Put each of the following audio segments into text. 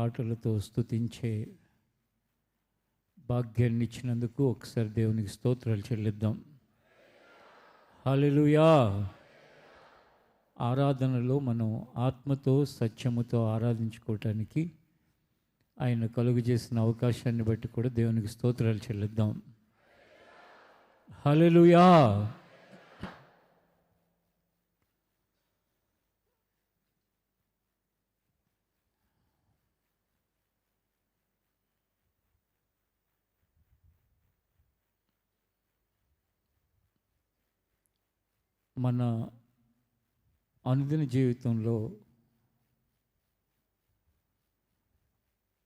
పాటలతో స్తుతించే భాగ్యాన్ని ఇచ్చినందుకు ఒకసారి దేవునికి స్తోత్రాలు చెల్లిద్దాం. హల్లెలూయా. ఆరాధనలో మనం ఆత్మతో సత్యముతో ఆరాధించుకోవటానికి ఆయన కలుగు చేసిన అవకాశాన్ని బట్టి కూడా దేవునికి స్తోత్రాలు చెల్లిద్దాం. హల్లెలూయా. మన అనుదిన జీవితంలో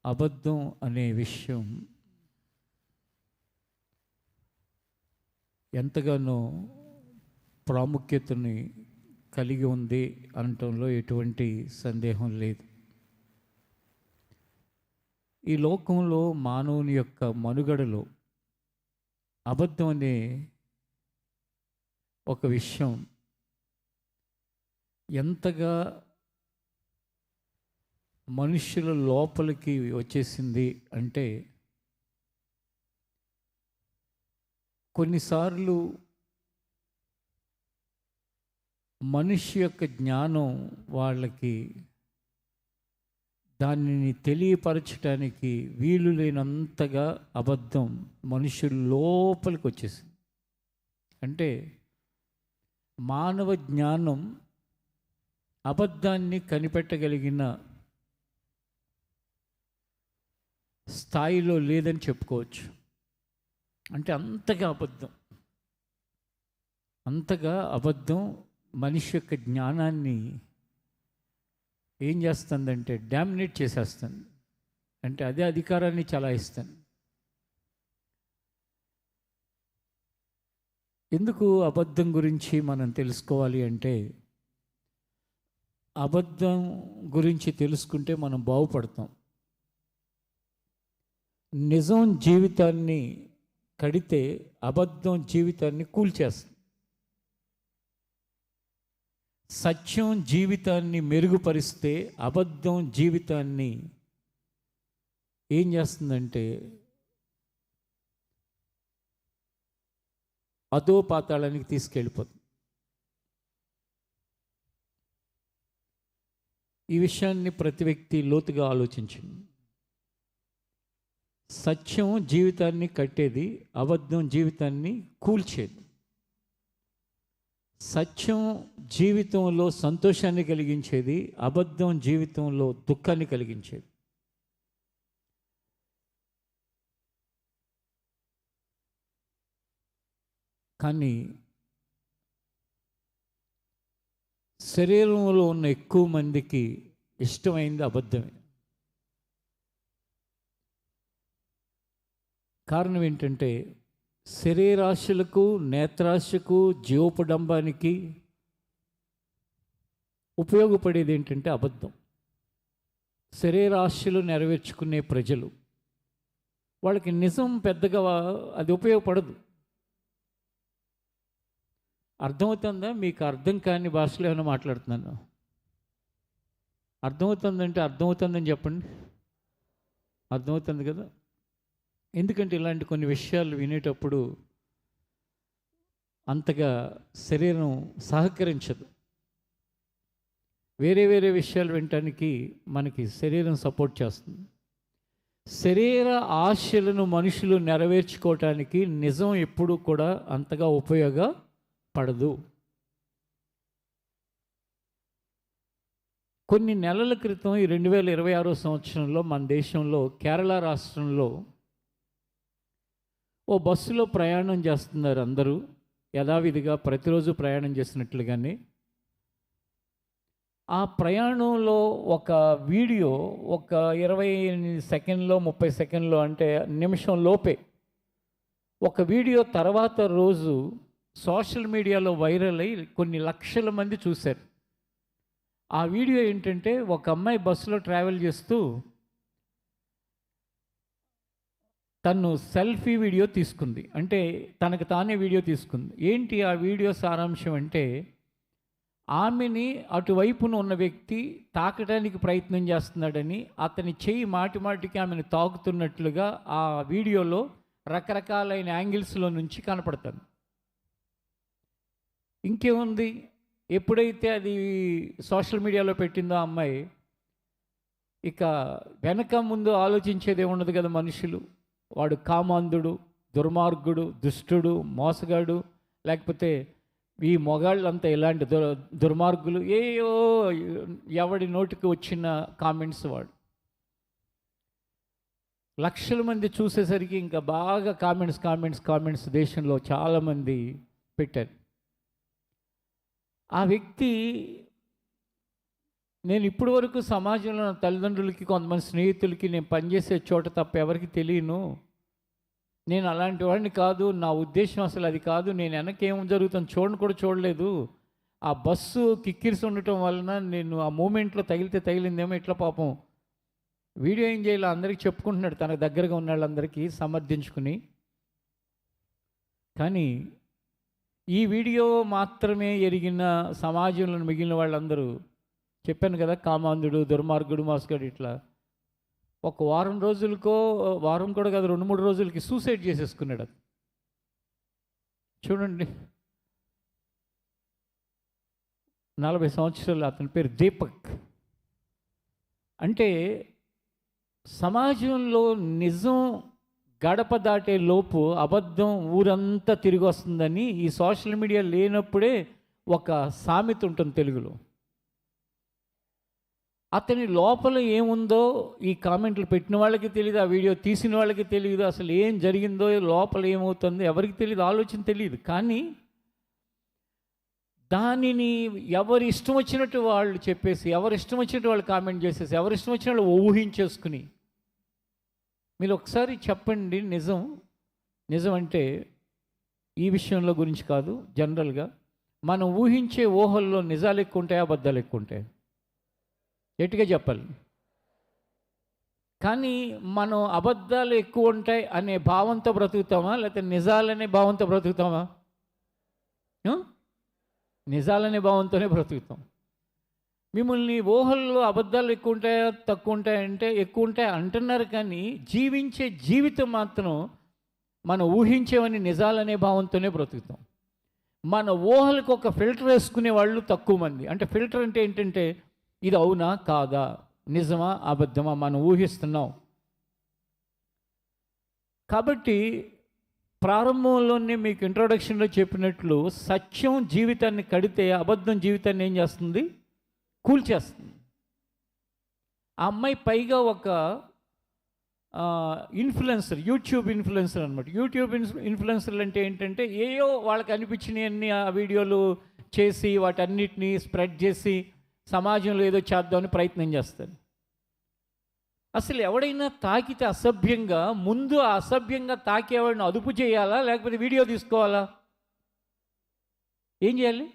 అబద్ధం అనే విషయం ఎంతగానో ప్రాముఖ్యతని కలిగి ఉంది అనటంలో ఎటువంటి సందేహం లేదు. ఈ లోకంలో మానవుని యొక్క మనుగడలో అబద్ధం అనే ఒక విషయం ఎంతగా మనుషుల లోపలికి వచ్చేసింది అంటే, కొన్నిసార్లు మనిషి యొక్క జ్ఞానం వాళ్ళకి దానిని తెలియపరచడానికి వీలు లేనంతగా అబద్ధం మనుషుల లోపలికి వచ్చేసింది. అంటే మానవ జ్ఞానం అబద్ధాన్ని కనిపెట్టగలిగిన స్థాయిలో లేదని చెప్పుకోవచ్చు. అంటే అంతగా అబద్ధం మనిషి యొక్క జ్ఞానాన్ని ఏం చేస్తుందంటే డామినేట్ చేసేస్తుంది. అంటే అదే అధికారాన్ని చలాయిస్తుంది. ఎందుకు అబద్ధం గురించి మనం తెలుసుకోవాలి అంటే, అబద్ధం గురించి తెలుసుకుంటే మనం బాగుపడతాం. నిజం జీవితాన్ని కడితే అబద్ధం జీవితాన్ని కూల్చేస్తుంది. సత్యం జీవితాన్ని మెరుగుపరిస్తే అబద్ధం జీవితాన్ని ఏం చేస్తుందంటే అదో పాతాళానికి తీసుకెళ్ళిపోతుంది. ఈ విషయాన్ని ప్రతి వ్యక్తి లోతుగా ఆలోచించింది. సత్యం జీవితాన్ని కట్టేది, అబద్ధం జీవితాన్ని కూల్చేది. సత్యం జీవితంలో సంతోషాన్ని కలిగించేది, అబద్ధం జీవితంలో దుఃఖాన్ని కలిగించేది. కానీ శరీరంలో ఉన్న ఎక్కువ మందికి ఇష్టమైంది అబద్ధమే. కారణం ఏంటంటే, శరీరాశలకు, నేత్రాశకు, జీవోపడంబానికి ఉపయోగపడేది ఏంటంటే అబద్ధం. శరీరాశలు నెరవేర్చుకునే ప్రజలు, వాళ్ళకి నిజం పెద్దగా అది ఉపయోగపడదు. అర్థమవుతుందా? మీకు అర్థం కాని భాషలో ఏమైనా మాట్లాడుతున్నాను? అర్థమవుతుందంటే అర్థమవుతుందని చెప్పండి. అర్థమవుతుంది కదా? ఎందుకంటే ఇలాంటి కొన్ని విషయాలు వినేటప్పుడు అంతగా శరీరం సహకరించదు. వేరే వేరే విషయాలు వినటానికి మనకి శరీరం సపోర్ట్ చేస్తుంది. శరీర ఆశలను మనుషులు నెరవేర్చుకోవటానికి నిజం ఎప్పుడూ కూడా అంతగా ఉపయోగపడదు. కొన్ని నెలల క్రితం ఈ 2026 సంవత్సరంలో మన దేశంలో కేరళ రాష్ట్రంలో ఓ బస్సులో ప్రయాణం చేస్తున్నారు అందరూ, యథావిధిగా ప్రతిరోజు ప్రయాణం చేసినట్లుగానే. ఆ ప్రయాణంలో ఒక వీడియో ఒక 20 సెకండ్లో 30 సెకండ్లో, అంటే నిమిషం లోపే ఒక వీడియో తర్వాత రోజు సోషల్ మీడియాలో వైరల్ అయ్యి కొన్ని లక్షల మంది చూశారు. ఆ వీడియో ఏంటంటే, ఒక అమ్మాయి బస్సులో ట్రావెల్ చేస్తూ తను సెల్ఫీ వీడియో తీసుకుంది. అంటే తనకు తానే వీడియో తీసుకుంది. ఏంటి ఆ వీడియో సారాంశం అంటే, ఆమెని అటువైపున ఉన్న వ్యక్తి తాకడానికి ప్రయత్నం చేస్తున్నాడని, అతని చెయ్యి మాటి మాటికి ఆమెను తాకుతున్నట్లుగా ఆ వీడియోలో రకరకాలైన యాంగిల్స్లో నుంచి కనపడుతుంది. ఇంకేముంది, ఎప్పుడైతే అది సోషల్ మీడియాలో పెట్టిందో ఆ అమ్మాయి, ఇక వెనక ముందు ఆలోచించేది ఏముండదు కదా మనుషులు. వాడు కామాంధుడు, దుర్మార్గుడు, దుష్టుడు, మోసగాడు, లేకపోతే ఈ మొగాళ్ళంతా ఇలాంటి దుర్మార్గులు, ఏయో ఎవడి నోటికి వచ్చిన కామెంట్స్ వాడు. లక్షల మంది చూసేసరికి ఇంకా బాగా కామెంట్స్ దేశంలో చాలామంది పెట్టారు. ఆ వ్యక్తి, నేను ఇప్పటి వరకు సమాజంలో నా తల్లిదండ్రులకి, కొంతమంది స్నేహితులకి నేను పనిచేసే చోట తప్ప ఎవరికి తెలియను, నేను అలాంటి వాడిని కాదు, నా ఉద్దేశం అసలు అది కాదు, నేను వెనకేం జరుగుతుంది కూడా చూడలేదు, ఆ బస్సు కిక్కిరిసి ఉండటం వలన నేను ఆ మూమెంట్లో తగిలిందేమో, ఇట్లా పాపం వీడియో ఏం చేయాలి అందరికీ చెప్పుకుంటున్నాడు, తనకు దగ్గరగా ఉన్న వాళ్ళందరికీ సమర్థించుకుని. కానీ ఈ వీడియో మాత్రమే ఎరిగిన సమాజంలో మిగిలిన వాళ్ళందరూ, చెప్పాను కదా, కామాంధుడు, దుర్మార్గుడు, మోసగాడు, ఇట్లా ఒక వారం రోజులకో, వారం కూడా కాదు, 2-3 రోజులకి సూసైడ్ చేసేసుకున్నాడు. చూడండి, 40 సంవత్సరాలు, అతని పేరు దీపక్. అంటే సమాజంలో నిజం గడప దాటే లోపు అబద్ధం ఊరంతా తిరిగి వస్తుందని ఈ సోషల్ మీడియా లేనప్పుడే ఒక సామెత ఉంటుంది తెలుగులో. అతని లోపల ఏముందో ఈ కామెంట్లు పెట్టిన వాళ్ళకి తెలియదు, ఆ వీడియో తీసిన వాళ్ళకి తెలియదు, అసలు ఏం జరిగిందో, లోపల ఏమవుతుందో ఎవరికి తెలియదు, ఆలోచన తెలియదు. కానీ దానిని ఎవరి ఇష్టం వచ్చినట్టు వాళ్ళు చెప్పేసి, ఎవరి ఇష్టం వచ్చినట్టు వాళ్ళు కామెంట్ చేసేసి, ఎవరి ఇష్టం వచ్చిన వాళ్ళు ఊహించేసుకుని. మీరు ఒకసారి చెప్పండి, నిజం అంటే ఈ విషయంలో గురించి కాదు, జనరల్గా మనం ఊహించే ఊహల్లో నిజాలు ఎక్కువ ఉంటాయి, అబద్ధాలు ఎక్కువ ఉంటాయి? గట్టిగా చెప్పాలి. కానీ మనం అబద్ధాలు ఎక్కువ ఉంటాయి అనే భావంతో బ్రతుకుతామా, లేకపోతే నిజాలనే భావంతో బ్రతుకుతామా? నిజాలనే భావంతోనే బ్రతుకుతాం. మిమ్మల్ని ఊహల్లో అబద్ధాలు ఎక్కువ ఉంటాయా తక్కువ ఉంటాయంటే ఎక్కువ ఉంటాయి అంటున్నారు, కానీ జీవించే జీవితం మాత్రం మనం ఊహించేవని నిజాలనే భావంతోనే బ్రతుకుతాం. మన ఊహలకు ఒక ఫిల్టర్ వేసుకునే వాళ్ళు తక్కువ మంది. అంటే ఫిల్టర్ అంటే ఏంటంటే, ఇది అవునా కాదా, నిజమా అబద్ధమా, మనం ఊహిస్తున్నాం. కాబట్టి ప్రారంభంలోనే మీకు ఇంట్రొడక్షన్లో చెప్పినట్లు, సత్యం జీవితాన్ని కడితే అబద్ధం జీవితాన్ని ఏం చేస్తుంది? కూల్చేస్తుంది. ఆ అమ్మాయి పైగా ఒక ఇన్ఫ్లుయెన్సర్, యూట్యూబ్ ఇన్ఫ్లుయెన్సర్ అనమాట. యూట్యూబ్ ఇన్ఫ్లుయెన్సర్లు అంటే ఏంటంటే, ఏయో వాళ్ళకి అనిపించినవన్నీ ఆ వీడియోలు చేసి వాటన్నిటినీ స్ప్రెడ్ చేసి సమాజంలో ఏదో చేద్దామని ప్రయత్నం చేస్తారు. అసలు ఎవడైనా తాకితే అసభ్యంగా, ముందు ఆ అసభ్యంగా తాకేవాడిని అదుపు చేయాలా, లేకపోతే వీడియో తీసుకోవాలా? ఏం చేయాలి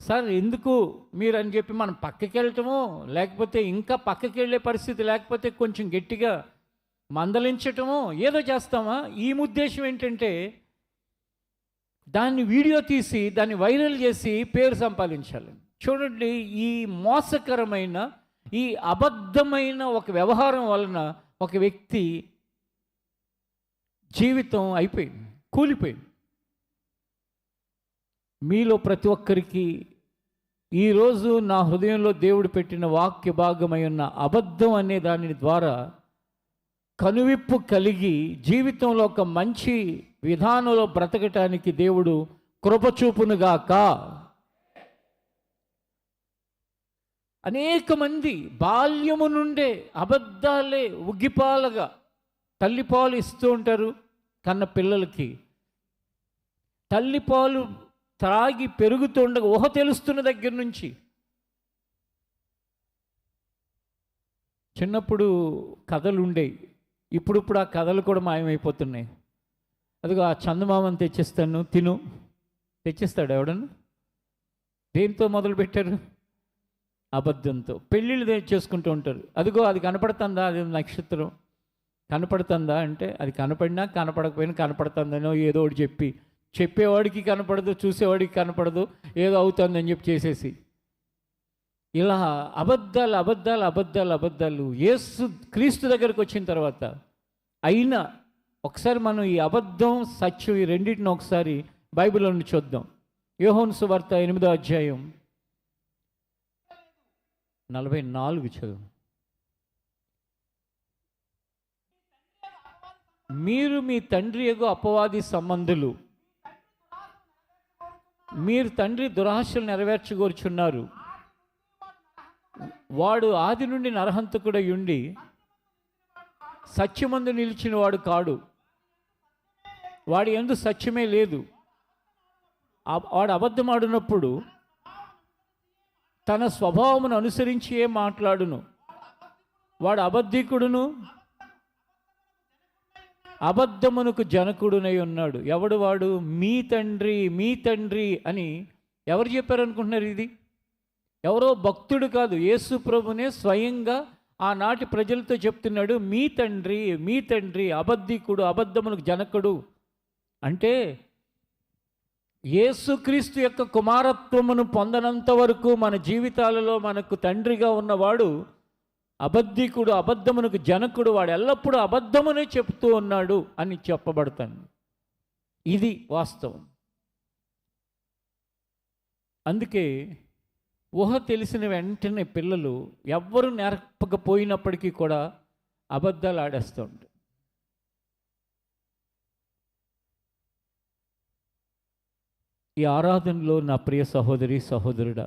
సార్, ఎందుకు మీరు అని చెప్పి మనం పక్కకి వెళ్ళటమో, లేకపోతే ఇంకా పక్కకి వెళ్ళే పరిస్థితి లేకపోతే కొంచెం గట్టిగా మందలించటమో ఏదో చేస్తామా? ఈ ఉద్దేశం ఏంటంటే, దాన్ని వీడియో తీసి దాన్ని వైరల్ చేసి పేరు సంపాదించాలి. చూడండి, ఈ మోసకరమైన, ఈ అబద్ధమైన ఒక వ్యవహారం వలన ఒక వ్యక్తి జీవితం అయిపోయింది, కూలిపోయింది. మీలో ప్రతి ఒక్కరికి ఈరోజు నా హృదయంలో దేవుడు పెట్టిన వాక్య భాగమై ఉన్న అబద్ధం అనే దాని ద్వారా కనువిప్పు కలిగి జీవితంలో ఒక మంచి విధానంలో బ్రతకటానికి దేవుడు కృపచూపునుగాక. అనేక మంది బాల్యము నుండే అబద్ధాలే ఉగ్గిపాలుగా తల్లిపాలు ఇస్తూ ఉంటారు కన్న పిల్లలకి. తల్లిపాలు త్రాగి పెరుగుతుండగా ఊహ తెలుస్తున్న దగ్గర నుంచి, చిన్నప్పుడు కథలు ఉండేవి, ఇప్పుడు ఆ కథలు కూడా మాయమైపోతున్నాయి. అదిగో ఆ చందమామని తెచ్చిస్తాను తిను, తెచ్చిస్తాడు ఎవడను? దేంతో మొదలుపెట్టారు? అబద్ధంతో. పెళ్ళిళ్ళు చేసుకుంటూ ఉంటారు. అదిగో అది కనపడుతుందా, అది నక్షత్రం కనపడుతుందా అంటే, అది కనపడినా కనపడకపోయినా కనపడుతుందనో ఏదో ఒకటి చెప్పి చెప్పేవాడికి కనపడదు, చూసేవాడికి కనపడదు, ఏదో అవుతుందని చెప్పి చేసేసి ఇలా అబద్ధాలు అబద్ధాలు అబద్ధాలు అబద్ధాలు యేసు క్రీస్తు దగ్గరకు వచ్చిన తర్వాత అయినా ఒకసారి మనం ఈ అబద్ధం సత్యం ఈ రెండింటిని ఒకసారి బైబిల్లో నుండి చూద్దాం. యోహాను సువార్త 8వ అధ్యాయం 44 చదువు. మీరు మీ తండ్రి యగు అపవాది సంబంధులు, మీరు తండ్రి దురాశలు నెరవేర్చగోరుచున్నారు. వాడు ఆది నుండి నరహంతకుడై ఉండి సత్యమందు నిలిచిన వాడు కాడు, వాడి యందు సత్యమే లేదు. వాడు అబద్ధమాడినప్పుడు తన స్వభావమును అనుసరించి ఏం మాట్లాడును. వాడు అబద్ధికుడును అబద్ధమునకు జనకుడునై ఉన్నాడు. ఎవడు వాడు? మీ తండ్రి, మీ తండ్రి అని ఎవరు చెప్పారనుకుంటున్నారు? ఇది ఎవరో భక్తుడు కాదు, యేసు ప్రభునే స్వయంగా ఆనాటి ప్రజలతో చెప్తున్నాడు. మీ తండ్రి, మీ తండ్రి అబద్ధికుడు, అబద్ధమునకు జనకుడు. అంటే యేసుక్రీస్తు యొక్క కుమారత్వమును పొందనంత వరకు మన జీవితాలలో మనకు తండ్రిగా ఉన్నవాడు అబద్ధికుడు, అబద్ధమునకు జనకుడు. వాడు ఎల్లప్పుడూ అబద్ధమునే చెప్తూ ఉన్నాడు అని చెప్పబడతాను. ఇది వాస్తవం. అందుకే ఊహ తెలిసిన వెంటనే పిల్లలు ఎవ్వరూ నేర్పకపోయినప్పటికీ కూడా అబద్ధాలు ఆడేస్తూ ఉంటారు. ఈ ఆరాధనలో నా ప్రియ సహోదరి సహోదరుడా,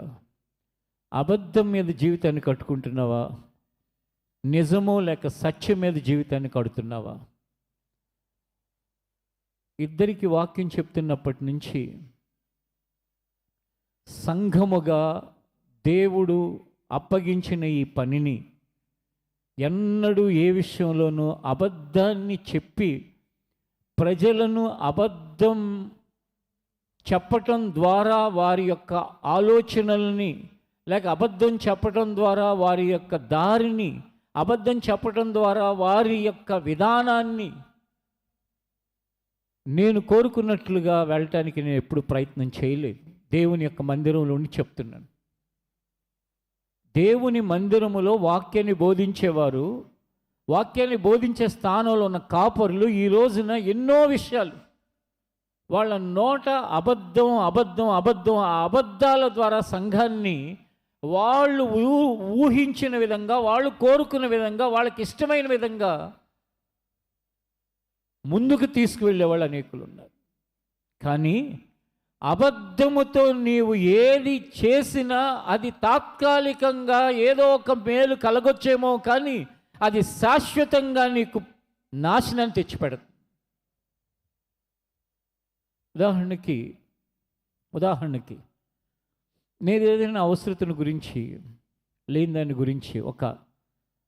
అబద్ధం మీద జీవితాన్ని కట్టుకుంటున్నావా? నిజమో లేక సత్యం మీద జీవితాన్ని కడుతున్నావా? ఇద్దరికి వాక్యం చెప్తున్నప్పటి నుంచి సంఘముగా దేవుడు అప్పగించిన ఈ పనిని ఎన్నడూ ఏ విషయంలోనూ అబద్ధాన్ని చెప్పి ప్రజలను అబద్ధం చెప్పటం ద్వారా వారి యొక్క ఆలోచనల్ని, లేక అబద్ధం చెప్పటం ద్వారా వారి యొక్క దారిని, అబద్ధం చెప్పటం ద్వారా వారి యొక్క విధానాన్ని నేను కోరుకున్నట్లుగా వెళ్ళటానికి నేను ఎప్పుడు ప్రయత్నం చేయలేదు. దేవుని యొక్క మందిరంలో ఉండి చెప్తున్నాను. దేవుని మందిరములో వాక్యాన్ని బోధించేవారు, వాక్యాన్ని బోధించే స్థానంలో ఉన్న కాపరులు ఈ రోజున ఎన్నో విషయాలు వాళ్ళ నోట అబద్ధం అబద్ధం అబద్ధం, ఆ అబద్ధాల ద్వారా సంఘాన్ని వాళ్ళు ఊహించిన విధంగా, వాళ్ళు కోరుకున్న విధంగా, వాళ్ళకి ఇష్టమైన విధంగా ముందుకు తీసుకువెళ్ళే వాళ్ళు అనేకులు ఉన్నారు. కానీ అబద్ధముతో నీవు ఏది చేసినా అది తాత్కాలికంగా ఏదో ఒక మేలు కలగొచ్చేమో, కానీ అది శాశ్వతంగా నీకు నాశనాన్ని తెచ్చిపెడదు. ఉదాహరణకి నేను ఏదైనా అవసరతను గురించి లేని దాని గురించి ఒక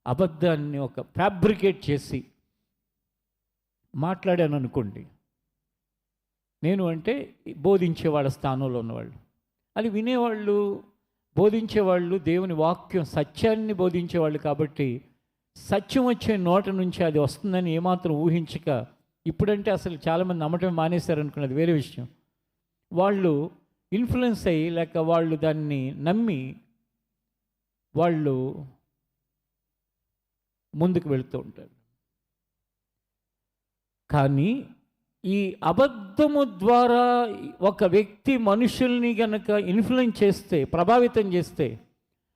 అబద్ధాన్ని ఒక ఫ్యాబ్రికేట్ చేసి మాట్లాడాను అనుకోండి. నేను అంటే బోధించే వాళ్ళ స్థానంలో ఉన్నవాళ్ళు, అది వినేవాళ్ళు, బోధించేవాళ్ళు దేవుని వాక్యం సత్యాన్ని బోధించేవాళ్ళు. కాబట్టి సత్యం వచ్చే నోట నుంచి అది వస్తుందని ఏమాత్రం ఊహించక, ఇప్పుడంటే అసలు చాలామంది నమ్మటం మానేశారు అనుకున్నది వేరే విషయం, వాళ్ళు ఇన్ఫ్లుయెన్స్ అయ్యి లేక వాళ్ళు దాన్ని నమ్మి వాళ్ళు ముందుకు వెళుతూ ఉంటారు. కానీ ఈ అబద్ధము ద్వారా ఒక వ్యక్తి మనుషుల్ని గనక ఇన్ఫ్లుయెన్స్ చేస్తే, ప్రభావితం చేస్తే,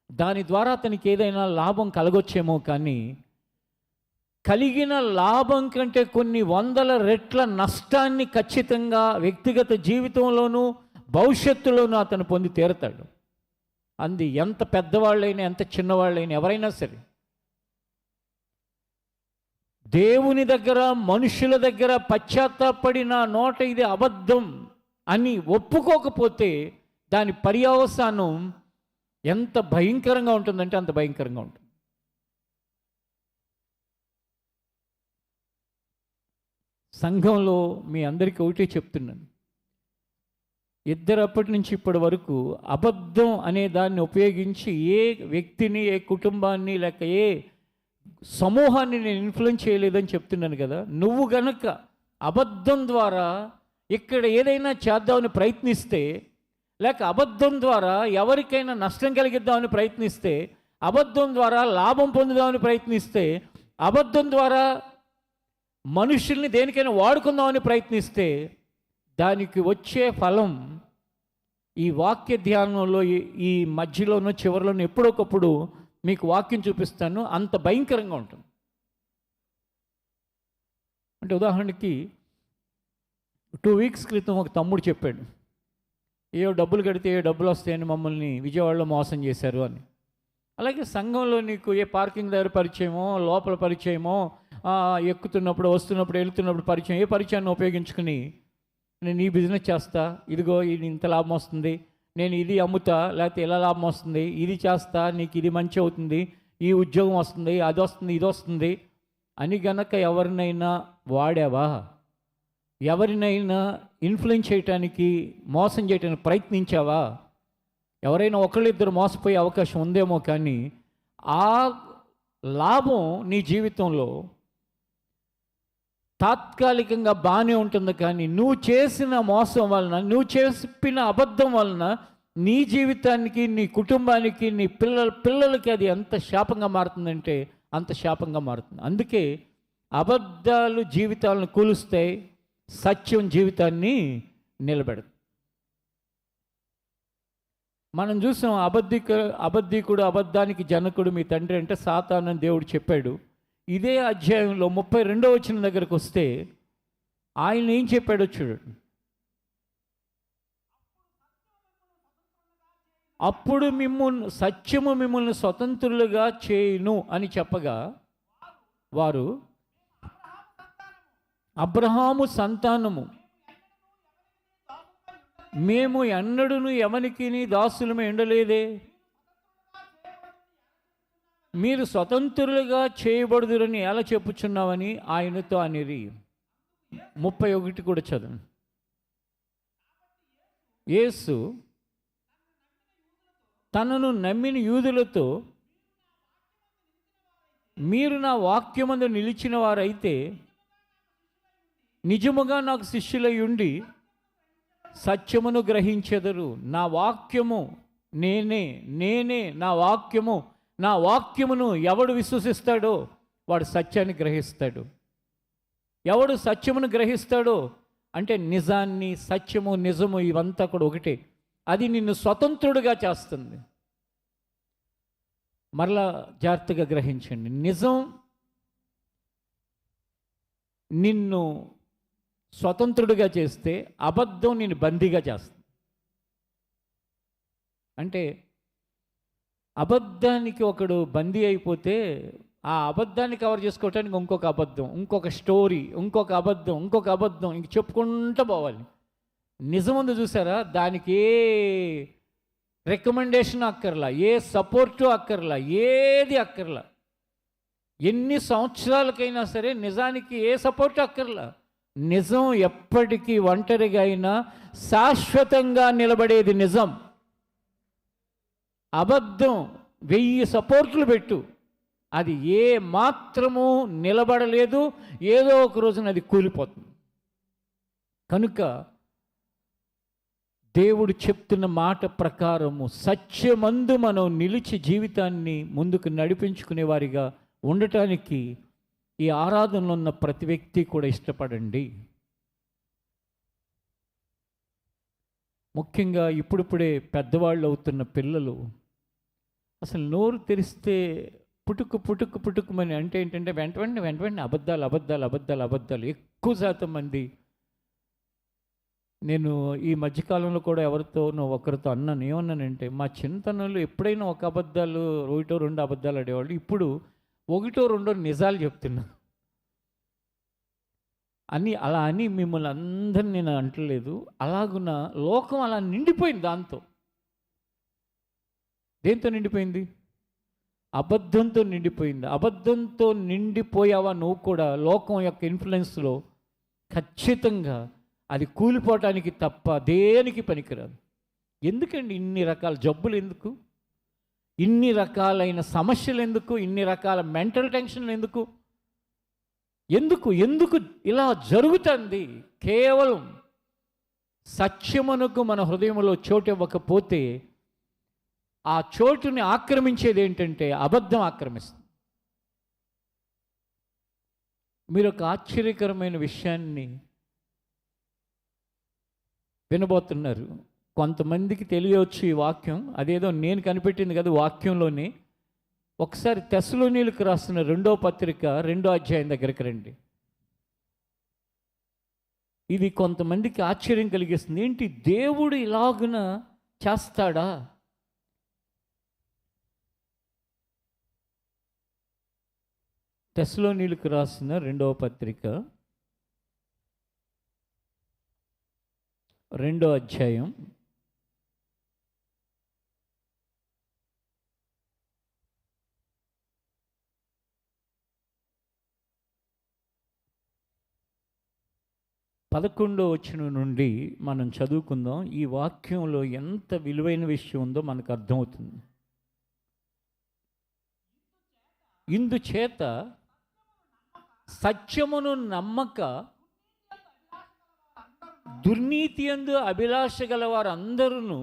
దాని ద్వారా అతనికి ఏదైనా లాభం కలగొచ్చేమో, కానీ కలిగిన లాభం కంటే కొన్ని వందల రెట్ల నష్టాన్ని ఖచ్చితంగా వ్యక్తిగత జీవితంలోనూ భవిష్యత్తులోనూ అతను పొంది తీరుతాడు. అంది ఎంత పెద్దవాళ్ళైనా ఎంత చిన్నవాళ్ళైనా ఎవరైనా సరే. దేవుని దగ్గర మనుషుల దగ్గర పశ్చాత్తాపడిన నోట ఇది అబద్ధం అని ఒప్పుకోకపోతే దాని పర్యవసానం ఎంత భయంకరంగా ఉంటుందంటే అంత భయంకరంగా ఉంటుంది. సంఘంలో మీ అందరికీ ఒకటే చెప్తున్నాను, ఇద్దరు అప్పటి నుంచి ఇప్పటి వరకు అబద్ధం అనే దాన్ని ఉపయోగించి ఏ వ్యక్తిని, ఏ కుటుంబాన్ని, లేక ఏ సమూహాన్ని నేను ఇన్ఫ్లుయెన్స్ చేయలేదని చెప్తున్నాను కదా. నువ్వు గనక అబద్ధం ద్వారా ఇక్కడ ఏదైనా చేద్దామని ప్రయత్నిస్తే, లేక అబద్ధం ద్వారా ఎవరికైనా నష్టం కలిగిద్దామని ప్రయత్నిస్తే, అబద్ధం ద్వారా లాభం పొందుదామని ప్రయత్నిస్తే, అబద్ధం ద్వారా మనుషుల్ని దేనికైనా వాడుకుందామని ప్రయత్నిస్తే దానికి వచ్చే ఫలం ఈ వాక్య ధ్యానంలో ఈ మధ్యలోనూ చివరిలోనూ ఎప్పుడొకప్పుడు మీకు వాక్యం చూపిస్తాను. అంత భయంకరంగా ఉంటుంది. అంటే ఉదాహరణకి 2 వీక్స్ క్రితం ఒక తమ్ముడు చెప్పాడు, ఏవో డబ్బులు కడితే ఏ డబ్బులు వస్తాయని మమ్మల్ని విజయవాడలో మోసం చేశారు అని. అలాగే సంఘంలో నీకు ఏ పార్కింగ్ దగ్గర పరిచయమో, లోపల పరిచయమో, ఎక్కుతున్నప్పుడు వస్తున్నప్పుడు వెళుతున్నప్పుడు పరిచయం, ఏ పరిచయాన్ని ఉపయోగించుకుని నేను ఈ బిజినెస్ చేస్తా, ఇదిగో ఇది ఇంత లాభం వస్తుంది, నేను ఇది అమ్ముతా, లేకపోతే ఇలా లాభం వస్తుంది, ఇది చేస్తా, నీకు ఇది మంచి అవుతుంది, ఈ ఉద్యోగం వస్తుంది, అది వస్తుంది, ఇది వస్తుంది అని గనక ఎవరినైనా వాడావా, ఎవరినైనా ఇన్ఫ్లుయెన్స్ చేయటానికి, మోసం చేయడానికి ప్రయత్నించావా, ఎవరైనా ఒకళ్ళిద్దరు మోసపోయే అవకాశం ఉందేమో, కానీ ఆ లాభం నీ జీవితంలో తాత్కాలికంగా బాగానే ఉంటుంది. కానీ నువ్వు చేసిన మోసం వలన, నువ్వు చెప్పిన అబద్ధం వలన నీ జీవితానికి, నీ కుటుంబానికి, నీ పిల్లలకి అది ఎంత శాపంగా మారుతుందంటే అంత శాపంగా మారుతుంది. అందుకే అబద్ధాలు జీవితాలను కూలుస్తాయి, సత్యం జీవితాన్ని నిలబెడదు. మనం చూసాం, అబద్ధికుడు అబద్ధానికి జనకుడు మీ తండ్రి అంటే సాతాను అని దేవుడు చెప్పాడు. ఇదే అధ్యాయంలో 32వ వచనం దగ్గరకు వస్తే ఆయన ఏం చెప్పాడో చూడండి. అప్పుడు సత్యము మిమ్మల్ని స్వతంత్రులుగా చేయును అని చెప్పగా, వారు అబ్రహాము సంతానము, మేము ఎన్నడూను ఎవనికి దాసులమే ఉండలేదే, మీరు స్వతంత్రులుగా చేయబడుదురని ఎలా చెప్పుచున్నావని ఆయనతో అనిరి. 31 కూడా చదవండి. యేసు తనను నమ్మిన యూదులతో, మీరు నా వాక్యమందు నిలిచిన వారైతే నిజముగా నాకు శిష్యులై ఉండి సత్యమును గ్రహించెదరు. నా వాక్యము నేనే నా వాక్యమును ఎవడు విశ్వసిస్తాడో వాడు సత్యాన్ని గ్రహిస్తాడు. ఎవడు సత్యమును గ్రహిస్తాడో అంటే నిజాన్ని, సత్యము, నిజము ఇవంతా కూడా ఒకటే. అది నిన్ను స్వతంత్రుడిగా చేస్తుంది. మరలా జాగ్రత్తగా గ్రహించండి. నిజం నిన్ను స్వతంత్రుడిగా చేస్తే, అబద్ధం నిన్ను బందీగా చేస్తుంది. అంటే అబద్ధానికి ఒకడు బందీ అయిపోతే ఆ అబద్ధాన్ని కవర్ చేసుకోవటానికి ఇంకొక అబద్ధం, ఇంకొక స్టోరీ, ఇంకొక అబద్ధం ఇంక చెప్పుకుంటూ పోవాలి. నిజం ఉంది చూసారా, దానికి ఏ రికమెండేషన్ అక్కర్లా, ఏ సపోర్టు అక్కర్లా, ఏది అక్కర్లా. ఎన్ని సంవత్సరాలకైనా సరే నిజానికి ఏ సపోర్టు అక్కర్లా. నిజం ఎప్పటికీ ఒంటరిగా అయినా శాశ్వతంగా నిలబడేది నిజం. అబద్ధం 1000 సపోర్ట్లు పెట్టు, అది ఏ మాత్రము నిలబడలేదు, ఏదో ఒక రోజున అది కూలిపోతుంది. కనుక దేవుడు చెప్తున్న మాట ప్రకారము సత్యమందు మనం నిలిచి జీవితాన్ని ముందుకు నడిపించుకునే వారిగా ఉండటానికి ఈ ఆరాధనలో ఉన్న ప్రతి వ్యక్తి కూడా ఇష్టపడండి. ముఖ్యంగా ఇప్పుడిప్పుడే పెద్దవాళ్ళు అవుతున్న పిల్లలు అసలు నోరు తెరిస్తే పుట్టుకుమని అంటే ఏంటంటే వెంట వెంటనే అబద్ధాలు. ఎక్కువ శాతం మంది, నేను ఈ మధ్యకాలంలో కూడా ఒకరితో అన్నాను, ఏమన్నానంటే, మా చిన్నతనంలో ఎప్పుడైనా ఒక అబద్ధాలు 1-2 అబద్ధాలు ఆడేవాళ్ళు, ఇప్పుడు 1-2 నిజాలు చెప్తున్నా అని. అలా అని మిమ్మల్ని అందరినీ నేను అంటలేదు. అలాగున లోకం అలా నిండిపోయింది. దేంతో నిండిపోయింది? అబద్ధంతో నిండిపోయింది. అబద్ధంతో నిండిపోయావా నువ్వు కూడా లోకం యొక్క ఇన్ఫ్లుయెన్స్లో, ఖచ్చితంగా అది కూలిపోవటానికి తప్ప దేనికి పనికిరాదు. ఎందుకండి ఇన్ని రకాల జబ్బులు ఎందుకు, ఇన్ని రకాలైన సమస్యలు ఎందుకు, ఇన్ని రకాల మెంటల్ టెన్షన్లు ఎందుకు ఇలా జరుగుతుంది? కేవలం సత్యమునకు మన హృదయంలో చోటు ఇవ్వకపోతే ఆ చోటుని ఆక్రమించేది ఏంటంటే అబద్ధం ఆక్రమిస్తుంది. మీరు ఒక ఆశ్చర్యకరమైన విషయాన్ని వినబోతున్నారు. కొంతమందికి తెలియవచ్చు ఈ వాక్యం, అదేదో నేను కనిపెట్టింది కదా వాక్యంలోనే. ఒకసారి తెస్సలోనీయులకు రాసిన 2వ పత్రిక 2వ అధ్యాయం దగ్గరికి రండి. ఇది కొంతమందికి ఆశ్చర్యం కలిగిస్తుంది. ఏంటి, దేవుడు ఇలాగున చేస్తాడా? తెస్సలోనీయులకు రాసిన 2వ పత్రిక 2వ అధ్యాయం 11వ వచనం నుండి మనం చదువుకుందాం. ఈ వాక్యంలో ఎంత విలువైన విషయం ఉందో మనకు అర్థమవుతుంది. ఇందుచేత సత్యమును నమ్మక దుర్నీతి యందు అభిలాష గల వారందరూ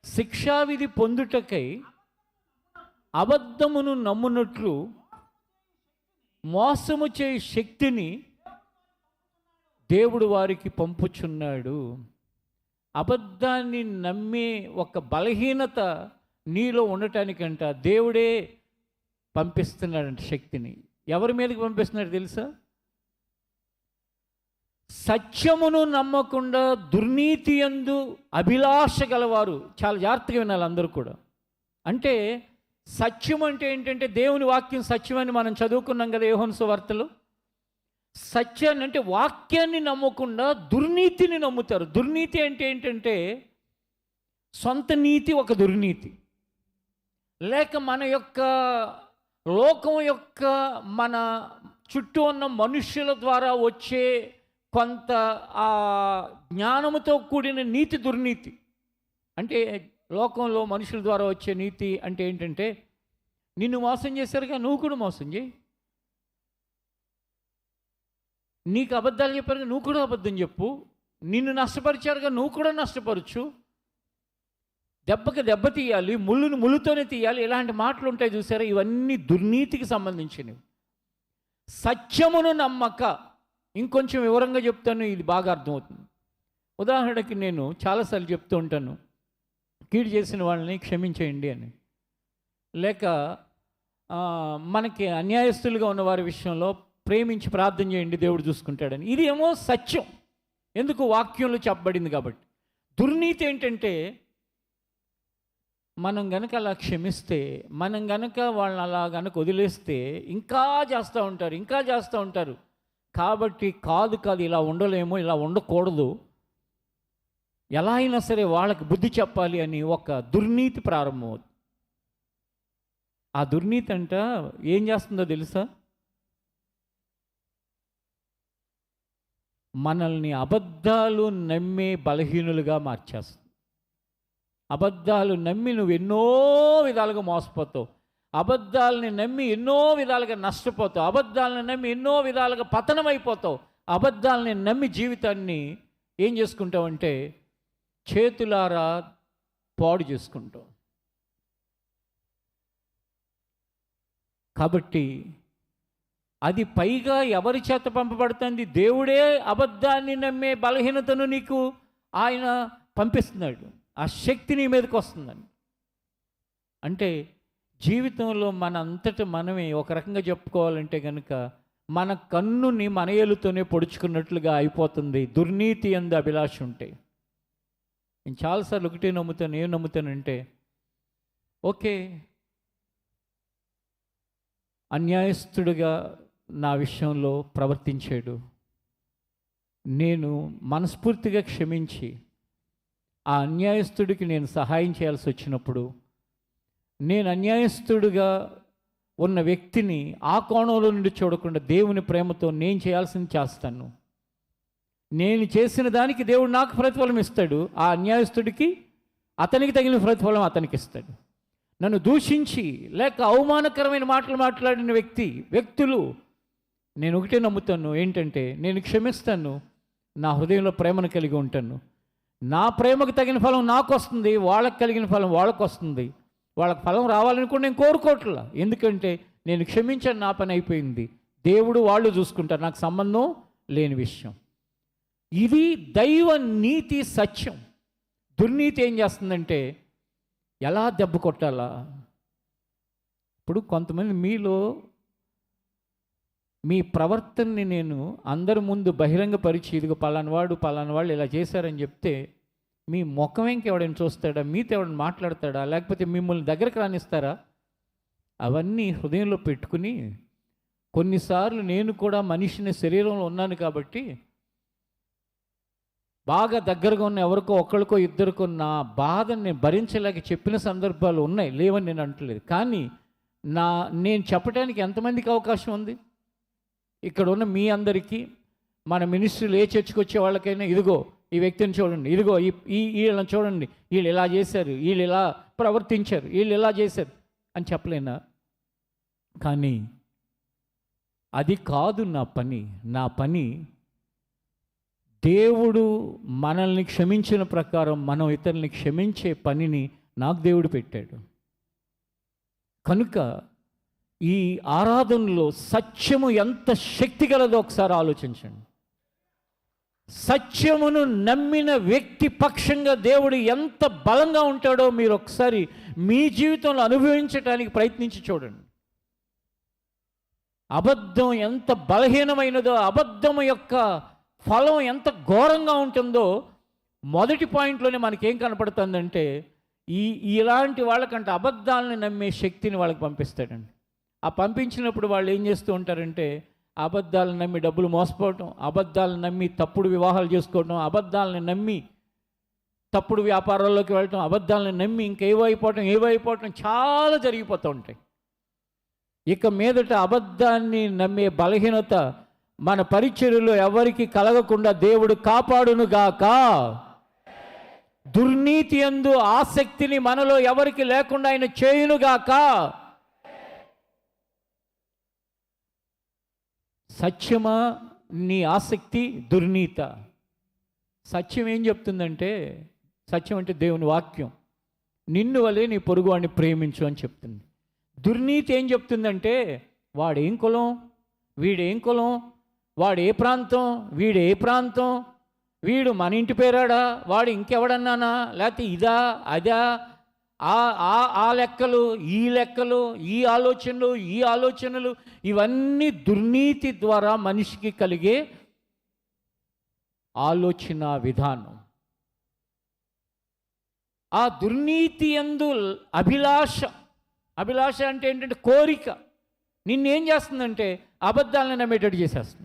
శిక్షావిధి పొందుటకై అబద్ధమును నమ్మునట్లు మోసము చేయ శక్తిని దేవుడు వారికి పంపుచున్నాడు. అబద్ధాన్ని నమ్మే ఒక బలహీనత నీలో ఉండటానికంట దేవుడే పంపిస్తున్నాడంట శక్తిని. ఎవరి మీదకి పంపిస్తున్నాడు తెలుసా? సత్యమును నమ్మకుండా దుర్నీతి యందు అభిలాష గలవారు. చాలా జాగ్రత్తగా వినాలి అందరూ కూడా. అంటే సత్యం అంటే ఏంటంటే దేవుని వాక్యం సత్యమని మనం చదువుకున్నాం కదా యోహాను సువార్తలో. సత్యాన్ని అంటే వాక్యాన్ని నమ్మకుండా దుర్నీతిని నమ్ముతారు. దుర్నీతి అంటే ఏంటంటే సొంత నీతి ఒక దుర్నీతి, లేక మన యొక్క లోకం యొక్క మన చుట్టూ ఉన్న మనుష్యుల ద్వారా వచ్చే కొంత ఆ జ్ఞానముతో కూడిన నీతి దుర్నీతి. అంటే లోకంలో మనుషుల ద్వారా వచ్చే నీతి అంటే ఏంటంటే, నిన్ను మోసం చేశారుగా నువ్వు కూడా మోసం చేయి, నీకు అబద్ధాలు చెప్పారుగా నువ్వు కూడా అబద్ధం చెప్పు, నిన్ను నష్టపరిచారుగా నువ్వు కూడా నష్టపరచు, దెబ్బకి దెబ్బ తీయాలి, ముళ్ళుని ముళ్ళుతోనే తీయాలి. ఇలాంటి మాటలు ఉంటాయి చూసారా, ఇవన్నీ దుర్నీతికి సంబంధించినవి. సత్యమును నమ్మక, ఇంకొంచెం వివరంగా చెప్తాను, ఇది బాగా అర్థమవుతుంది. ఉదాహరణకి నేను చాలాసార్లు చెప్తూ ఉంటాను, కీడు చేసిన వాళ్ళని క్షమించేయండి అని, లేక మనకి అన్యాయస్తులుగా ఉన్న వారి విషయంలో ప్రేమించి ప్రార్థన చేయండి దేవుడు చూసుకుంటాడని. ఇది ఏమో సత్యం, ఎందుకు వాక్యంలో చెప్పబడింది కాబట్టి. దుర్నీతి ఏంటంటే మనం గనక అలా క్షమిస్తే, మనం గనక వాళ్ళని అలా గనక వదిలేస్తే ఇంకా చేస్తూ ఉంటారు. కాబట్టి కాదు ఇలా ఉండలేమో, ఇలా ఉండకూడదు, ఎలా అయినా సరే వాళ్ళకి బుద్ధి చెప్పాలి అని ఒక దుర్నీతి ప్రారంభమవుతుంది. ఆ దుర్నీతి అంట ఏం చేస్తుందో తెలుసా? మనల్ని అబద్ధాలు నమ్మే బలహీనులుగా మార్చేస్తుంది. అబద్ధాలు నమ్మి నువ్వు ఎన్నో విధాలుగా మోసపోతావు, అబద్ధాలని నమ్మి ఎన్నో విధాలుగా నష్టపోతావు, అబద్ధాలను నమ్మి ఎన్నో విధాలుగా పతనమైపోతావు. అబద్ధాలని నమ్మి జీవితాన్ని ఏం చేసుకుంటావంటే చేతులారా పాడు చేసుకుంటావు. కాబట్టి అది పైగా ఎవరి చేత పంపబడుతుంది? దేవుడే అబద్ధాన్ని నమ్మే బలహీనతను నీకు ఆయన పంపిస్తున్నాడు. ఆ శక్తి నీ మీదకి వస్తుందని. అంటే జీవితంలో మన అంతట మనమే ఒక రకంగా చెప్పుకోవాలంటే కనుక మన కన్నుని మన ఏలుతోనే పొడుచుకున్నట్లుగా అయిపోతుంది దుర్నీతి యందు అభిలాష ఉంటే. నేను చాలాసార్లు ఒకటే నమ్ముతాను, ఏం నమ్ముతానంటే, ఓకే అన్యాయస్తుడిగా నా విషయంలో ప్రవర్తించాడు, నేను మనస్ఫూర్తిగా క్షమించి ఆ అన్యాయస్తుడికి నేను సహాయం చేయాల్సి వచ్చినప్పుడు, నేను అన్యాయస్తుడిగా ఉన్న వ్యక్తిని ఆ కోణంలో నుండి చూడకుండా దేవుని ప్రేమతో నేను చేయాల్సింది చేస్తాను. నేను చేసిన దానికి దేవుడు నాకు ప్రతిఫలం ఇస్తాడు, ఆ అన్యాయస్తుడికి అతనికి తగిన ప్రతిఫలం అతనికి ఇస్తాడు. నన్ను దూషించి లేక అవమానకరమైన మాటలు మాట్లాడిన వ్యక్తులు నేను ఒకటే నమ్ముతాను, ఏంటంటే నేను క్షమిస్తాను, నా హృదయంలో ప్రేమను కలిగి ఉంటాను. నా ప్రేమకు తగిన ఫలం నాకు వస్తుంది, వాళ్ళకి కలిగిన ఫలం వాళ్ళకు వస్తుంది. వాళ్ళకి ఫలం రావాలని కూడా నేను కోరుకోవట్లా. ఎందుకంటే నేను క్షమించాను, నా పని అయిపోయింది. దేవుడు వాళ్ళు చూసుకుంటారు, నాకు సంబంధం లేని విషయం. ఇది దైవ నీతి సత్యం. దుర్నీతి ఏం చేస్తుందంటే ఎలా దెబ్బ కొట్టాలా. ఇప్పుడు కొంతమంది మీలో మీ ప్రవర్తనని నేను అందరి ముందు బహిరంగపరిచి ఇదిగో పలానా వాళ్ళు ఇలా చేశారని చెప్తే మీ ముఖం ఇంకెవడైనా చూస్తాడా, మీతో ఎవడైనా మాట్లాడతాడా, లేకపోతే మిమ్మల్ని దగ్గరకు రానిస్తారా? అవన్నీ హృదయంలో పెట్టుకుని, కొన్నిసార్లు నేను కూడా మనిషిని శరీరంలో ఉన్నాను కాబట్టి బాగా దగ్గరగా ఉన్న ఎవరికో ఒకరికో ఇద్దరికో నా బాధను నేను భరించలేక చెప్పిన సందర్భాలు ఉన్నాయి, లేవని నేను అంటలేదు. కానీ నేను చెప్పడానికి ఎంతమందికి అవకాశం ఉంది? ఇక్కడ ఉన్న మీ అందరికీ, మన మినిస్ట్రీలు ఏ చర్చకు వచ్చే వాళ్ళకైనా ఇదిగో ఈ వ్యక్తిని చూడండి, ఇదిగో వీళ్ళని చూడండి, వీళ్ళు ఇలా చేశారు, వీళ్ళు ఇలా ప్రవర్తించారు, వీళ్ళు ఇలా చేశారు అని చెప్పలేనా? కానీ అది కాదు నా పని దేవుడు మనల్ని క్షమించిన ప్రకారం మనం ఇతరుల్ని క్షమించే పనిని నాకు దేవుడు పెట్టాడు. కనుక ఈ ఆరాధనలో సత్యము ఎంత శక్తి గలదో ఒకసారి ఆలోచించండి. సత్యమును నమ్మిన వ్యక్తి పక్షంగా దేవుడు ఎంత బలంగా ఉంటాడో మీరు ఒకసారి మీ జీవితంలో అనుభవించడానికి ప్రయత్నించి చూడండి. అబద్ధం ఎంత బలహీనమైనదో, అబద్ధం యొక్క ఫలం ఎంత ఘోరంగా ఉంటుందో మొదటి పాయింట్లోనే మనకేం కనపడుతుందంటే ఇలాంటి వాళ్ళకంటే అబద్ధాలని నమ్మే శక్తిని వాళ్ళకి పంపిస్తాడండి. ఆ పంపించినప్పుడు వాళ్ళు ఏం చేస్తూ ఉంటారంటే అబద్ధాలను నమ్మి డబ్బులు మోసపోవటం, అబద్ధాలను నమ్మి తప్పుడు వివాహాలు చేసుకోవటం, అబద్ధాలను నమ్మి తప్పుడు వ్యాపారాల్లోకి వెళ్ళటం, అబద్ధాలను నమ్మి ఏవైపోవటం చాలా జరిగిపోతూ ఉంటాయి. ఇక మీదట అబద్ధాన్ని నమ్మే బలహీనత మన పరిచర్యలో ఎవరికి కలగకుండా దేవుడు కాపాడునుగాక. దుర్నీతి యందు ఆసక్తిని మనలో ఎవరికి లేకుండా ఆయన చేయునుగాక. సత్యమా నీ ఆసక్తి, దుర్నీత? సత్యం ఏం చెప్తుందంటే, సత్యం అంటే దేవుని వాక్యం, నిన్ను వలే నీ పొరుగువాడిని ప్రేమించు అని చెప్తుంది. దుర్నీతి ఏం చెప్తుందంటే వాడేం కులం, వీడేం కులం, వాడు ఏ ప్రాంతం, వీడు ఏ ప్రాంతం, వీడు మన ఇంటి పేరాడా, వాడు ఇంకెవడన్నానా, లేకపోతే ఇదా అదా, ఆ లెక్కలు ఈ లెక్కలు, ఈ ఆలోచనలు ఇవన్నీ దుర్నీతి ద్వారా మనిషికి కలిగే ఆలోచన విధానం. ఆ దుర్నీతి యందు అభిలాష అంటే ఏంటంటే కోరిక నిన్నేం చేస్తుందంటే అబద్ధాలను నమ్మేటట్టు చేసేస్తుంది.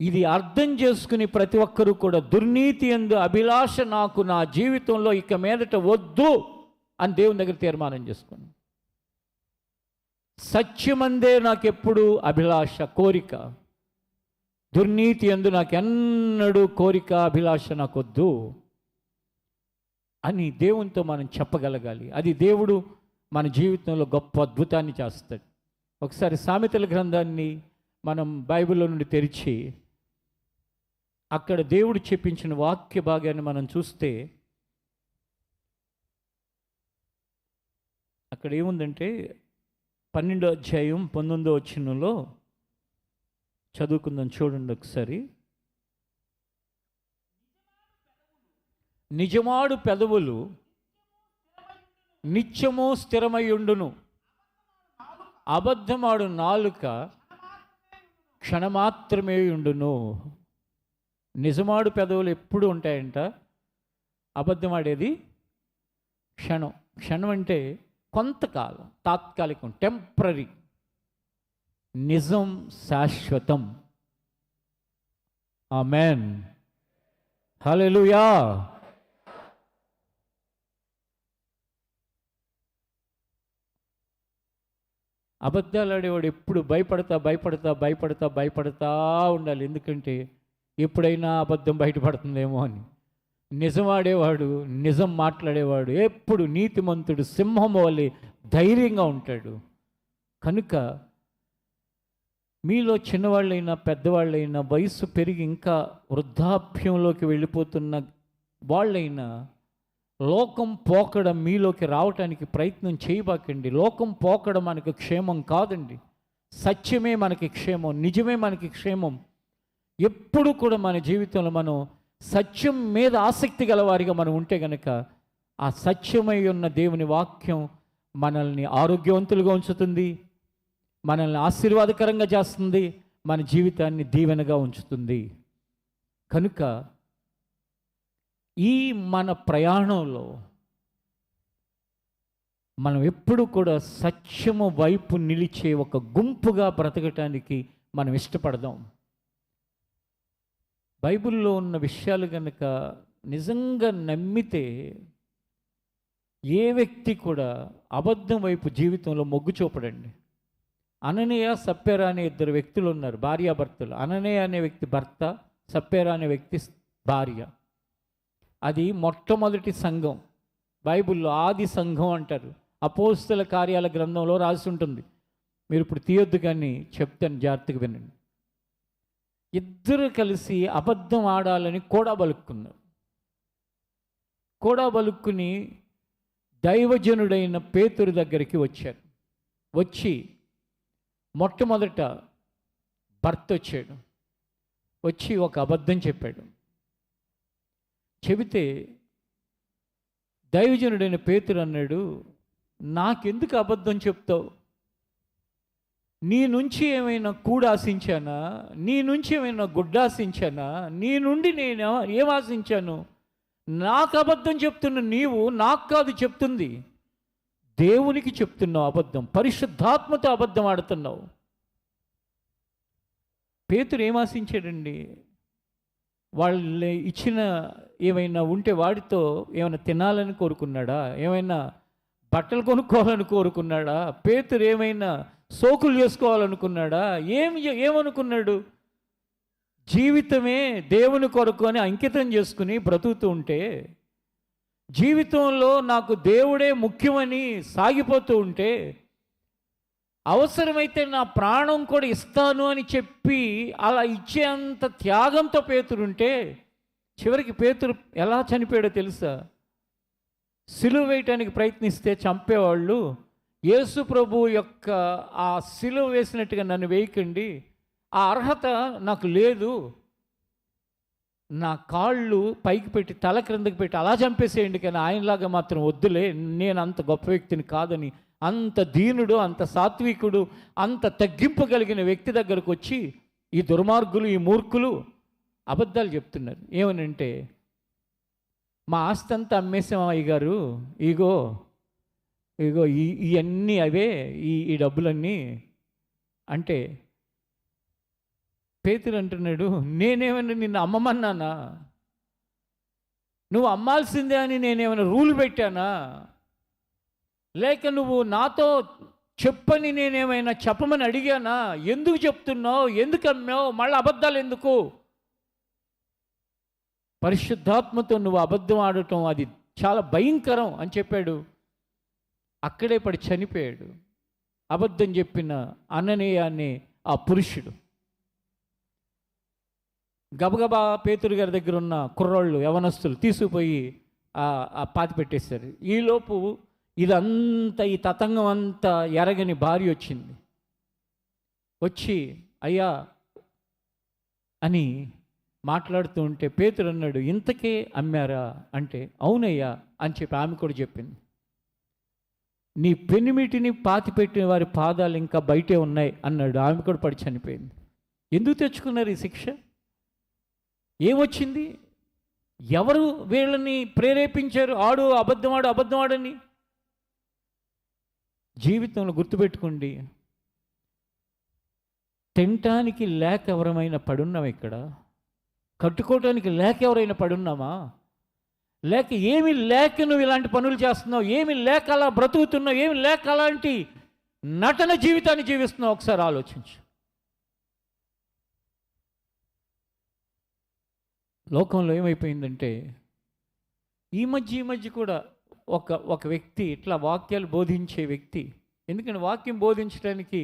ఇది అర్థం చేసుకుని ప్రతి ఒక్కరూ కూడా దుర్నీతి యందు అభిలాష నాకు నా జీవితంలో ఇక మీదట వద్దు అని దేవుని దగ్గర తీర్మానం చేసుకుని, సత్యమందే నాకెప్పుడు అభిలాష, కోరిక, దుర్నీతి యందు నాకెన్నడూ కోరిక, అభిలాష నాకొద్దు అని దేవునితో మనం చెప్పగలగాలి. అది దేవుడు మన జీవితంలో గొప్ప అద్భుతాన్ని చేస్తాడు. ఒకసారి సామెతల గ్రంథాన్ని మనం బైబిల్లో నుండి తెరిచి అక్కడ దేవుడు చెప్పించిన వాక్య భాగాన్ని మనం చూస్తే అక్కడ ఏముందంటే 12వ అధ్యాయం 19వ వచనంలో చదువుకుందాం, చూడండి ఒకసారి. నిజమాడు పెదవులు నిత్యము స్థిరమయ్యుండును, అబద్ధమాడు నాలుక క్షణమాత్రమే ఉండును. నిజమాడు పెదవులు ఎప్పుడు ఉంటాయంట, అబద్ధమాడేది క్షణం అంటే కొంతకాలం, తాత్కాలికం, టెంపరీ. నిజం శాశ్వతం. ఆమేన్, హల్లెలూయా. అబద్ధాలు ఆడేవాడు ఎప్పుడు భయపడతా ఉండాలి. ఎందుకంటే ఎప్పుడైనా అబద్ధం బయటపడుతుందేమో అని. నిజం ఆడేవాడు, నిజం మాట్లాడేవాడు ఎప్పుడు నీతిమంతుడు సింహం వలె ధైర్యంగా ఉంటాడు. కనుక మీలో చిన్నవాళ్ళైనా పెద్దవాళ్ళైనా వయస్సు పెరిగి ఇంకా వృద్ధాప్యంలోకి వెళ్ళిపోతున్న వాళ్ళైనా లోకం పోకడం మీలోకి రావటానికి ప్రయత్నం చేయబాకండి. లోకం పోకడం మనకు క్షేమం కాదండి. సత్యమే మనకి క్షేమం, నిజమే మనకి క్షేమం. ఎప్పుడు కూడా మన జీవితంలో మనం సత్యం మీద ఆసక్తి గలవారిగా మనం ఉంటే గనక ఆ సత్యమై ఉన్న దేవుని వాక్యం మనల్ని ఆరోగ్యవంతులుగా ఉంచుతుంది, మనల్ని ఆశీర్వాదకరంగా చేస్తుంది, మన జీవితాన్ని దీవెనగా ఉంచుతుంది. కనుక ఈ మన ప్రయాణంలో మనం ఎప్పుడు కూడా సత్యము వైపు నిలిచే ఒక గుంపుగా బ్రతకటానికి మనం ఇష్టపడదాం. బైబిల్లో ఉన్న విషయాలు కనుక నిజంగా నమ్మితే ఏ వ్యక్తి కూడా అబద్ధం వైపు జీవితంలో మొగ్గు చూపడండి. అననీయ సప్పెరా అనే ఇద్దరు వ్యక్తులు ఉన్నారు, భార్యాభర్తలు. అననీయ అనే వ్యక్తి భర్త, సప్పెరా అనే వ్యక్తి భార్య. అది మొట్టమొదటి సంఘం, బైబిల్లో ఆది సంఘం అంటారు. అపోస్తల కార్యాల గ్రంథంలో రాసి ఉంటుంది. మీరు ఇప్పుడు తీయొద్దు కానీ చెప్తాను, జాగ్రత్తగా వినండి. ఇద్దరు కలిసి అబద్ధం ఆడాలని కూడా బలుక్కుని దైవజనుడైన పేతురు దగ్గరికి వచ్చారు. వచ్చి మొట్టమొదట భర్త వచ్చాడు, వచ్చి ఒక అబద్ధం చెప్పాడు. చెబితే దైవజనుడైన పేతురు అన్నాడు, నాకెందుకు అబద్ధం చెప్తావు? నీ నుంచి ఏమైనా కూడ ఆశించానా? నీ నుంచి ఏమైనా గుడ్డ ఆశించానా? నీ నుండి నేను ఏం ఆశించాను? నాకు అబద్ధం చెప్తున్న నీవు నాకు కాదు చెప్తుంది, దేవునికి చెప్తున్నావు అబద్ధం. పరిశుద్ధాత్మతో అబద్ధం ఆడుతున్నావు. పేతురు ఏం ఆశించాడండి? వాళ్ళు ఇచ్చిన ఏమైనా ఉంటే వాడితో ఏమైనా తినాలని కోరుకున్నాడా? ఏమైనా బట్టలు కొనుక్కోవాలని కోరుకున్నాడా? పేతురు ఏమైనా సోకులు చేసుకోవాలనుకున్నాడా? ఏమనుకున్నాడు? జీవితమే దేవుని కొరకు అని అంకితం చేసుకుని బ్రతుకుతూ ఉంటే, జీవితంలో నాకు దేవుడే ముఖ్యమని సాగిపోతూ ఉంటే, అవసరమైతే నా ప్రాణం కూడా ఇస్తాను అని చెప్పి అలా ఇచ్చేంత త్యాగంతో పేతురుంటే, చివరికి పేతురు ఎలా చనిపోయాడో తెలుసా? సిలువ వేయటానికి ప్రయత్నిస్తే చంపేవాళ్ళు, యేసు ప్రభు యొక్క ఆ సిలువ వేసినట్టుగా నన్ను వేయకండి, ఆ అర్హత నాకు లేదు, నా కాళ్ళు పైకి పెట్టి తల క్రిందకి పెట్టి అలా చంపేసేయండి, కానీ ఆయనలాగా మాత్రం వద్దులే, నేను అంత గొప్ప వ్యక్తిని కాదని అంత దీనుడు, అంత సాత్వికుడు, అంత తగ్గింపు కలిగిన వ్యక్తి దగ్గరకు వచ్చి ఈ దుర్మార్గులు, ఈ మూర్ఖులు అబద్ధాలు చెప్తున్నారు. ఏమనంటే, మా ఆస్తి అంతా అమ్మేసాం అయ్యగారు, ఇగో ఇగో ఇవన్నీ అవే, ఈ డబ్బులన్నీ అంటే, పేతురు అంటున్నాడు, నేనేమైనా నిన్ను అమ్మమన్నానా? నువ్వు అమ్మాల్సిందే అని నేనేమైనా రూల్ పెట్టానా? లేక నువ్వు నాతో చెప్పని నేనేమైనా చెప్పమని అడిగానా? ఎందుకు చెప్తున్నావు? ఎందుకు అమ్మావు? మళ్ళీ అబద్ధాలు ఎందుకు? పరిశుద్ధాత్మతో నువ్వు అబద్ధం ఆడటం అది చాలా భయంకరం అని చెప్పాడు. అక్కడే పడి చనిపోయాడు అబద్ధం చెప్పిన అననీయ అనే ఆ పురుషుడు. గబగబా పేతురు గారి దగ్గర ఉన్న కుర్రోళ్ళు, యవనస్తులు తీసుకుపోయి పాతి పెట్టేశారు. ఈలోపు ఇదంతా, ఈ తతంగం అంతా ఎరగని భార్య వచ్చింది. వచ్చి అయ్యా అని మాట్లాడుతూ ఉంటే పేతురు అన్నాడు, ఇంతకే అమ్మారా అంటే, అవునయ్యా అని చెప్పి ఆమె కూడా చెప్పింది. నీ పెనిమిటిని పాతిపెట్టిన వారి పాదాలు ఇంకా బయటే ఉన్నాయి అన్నాడు. ఆమె కూడా పడి చనిపోయింది. ఎందుకు తెచ్చుకున్నారు ఈ శిక్ష? ఏమొచ్చింది? ఎవరు వీళ్ళని ప్రేరేపించారు? అబద్ధం ఆడని. జీవితంలో గుర్తుపెట్టుకోండి, తినటానికి లేక ఎవరైనా పడున్నామా? ఇక్కడ కట్టుకోవటానికి లేక ఎవరైనా పడున్నామా? లేక ఏమి లేక నువ్వు ఇలాంటి పనులు చేస్తున్నావు? ఏమి లేక అలా బ్రతుకుతున్నావు? ఏమి లేక అలాంటి నటన జీవితాన్ని జీవిస్తున్నావు? ఒకసారి ఆలోచించు. లోకంలో ఏమైపోయిందంటే, ఈ మధ్య కూడా ఒక వ్యక్తి, ఇట్లా వాక్యాలు బోధించే వ్యక్తి, ఎందుకంటే వాక్యం బోధించడానికి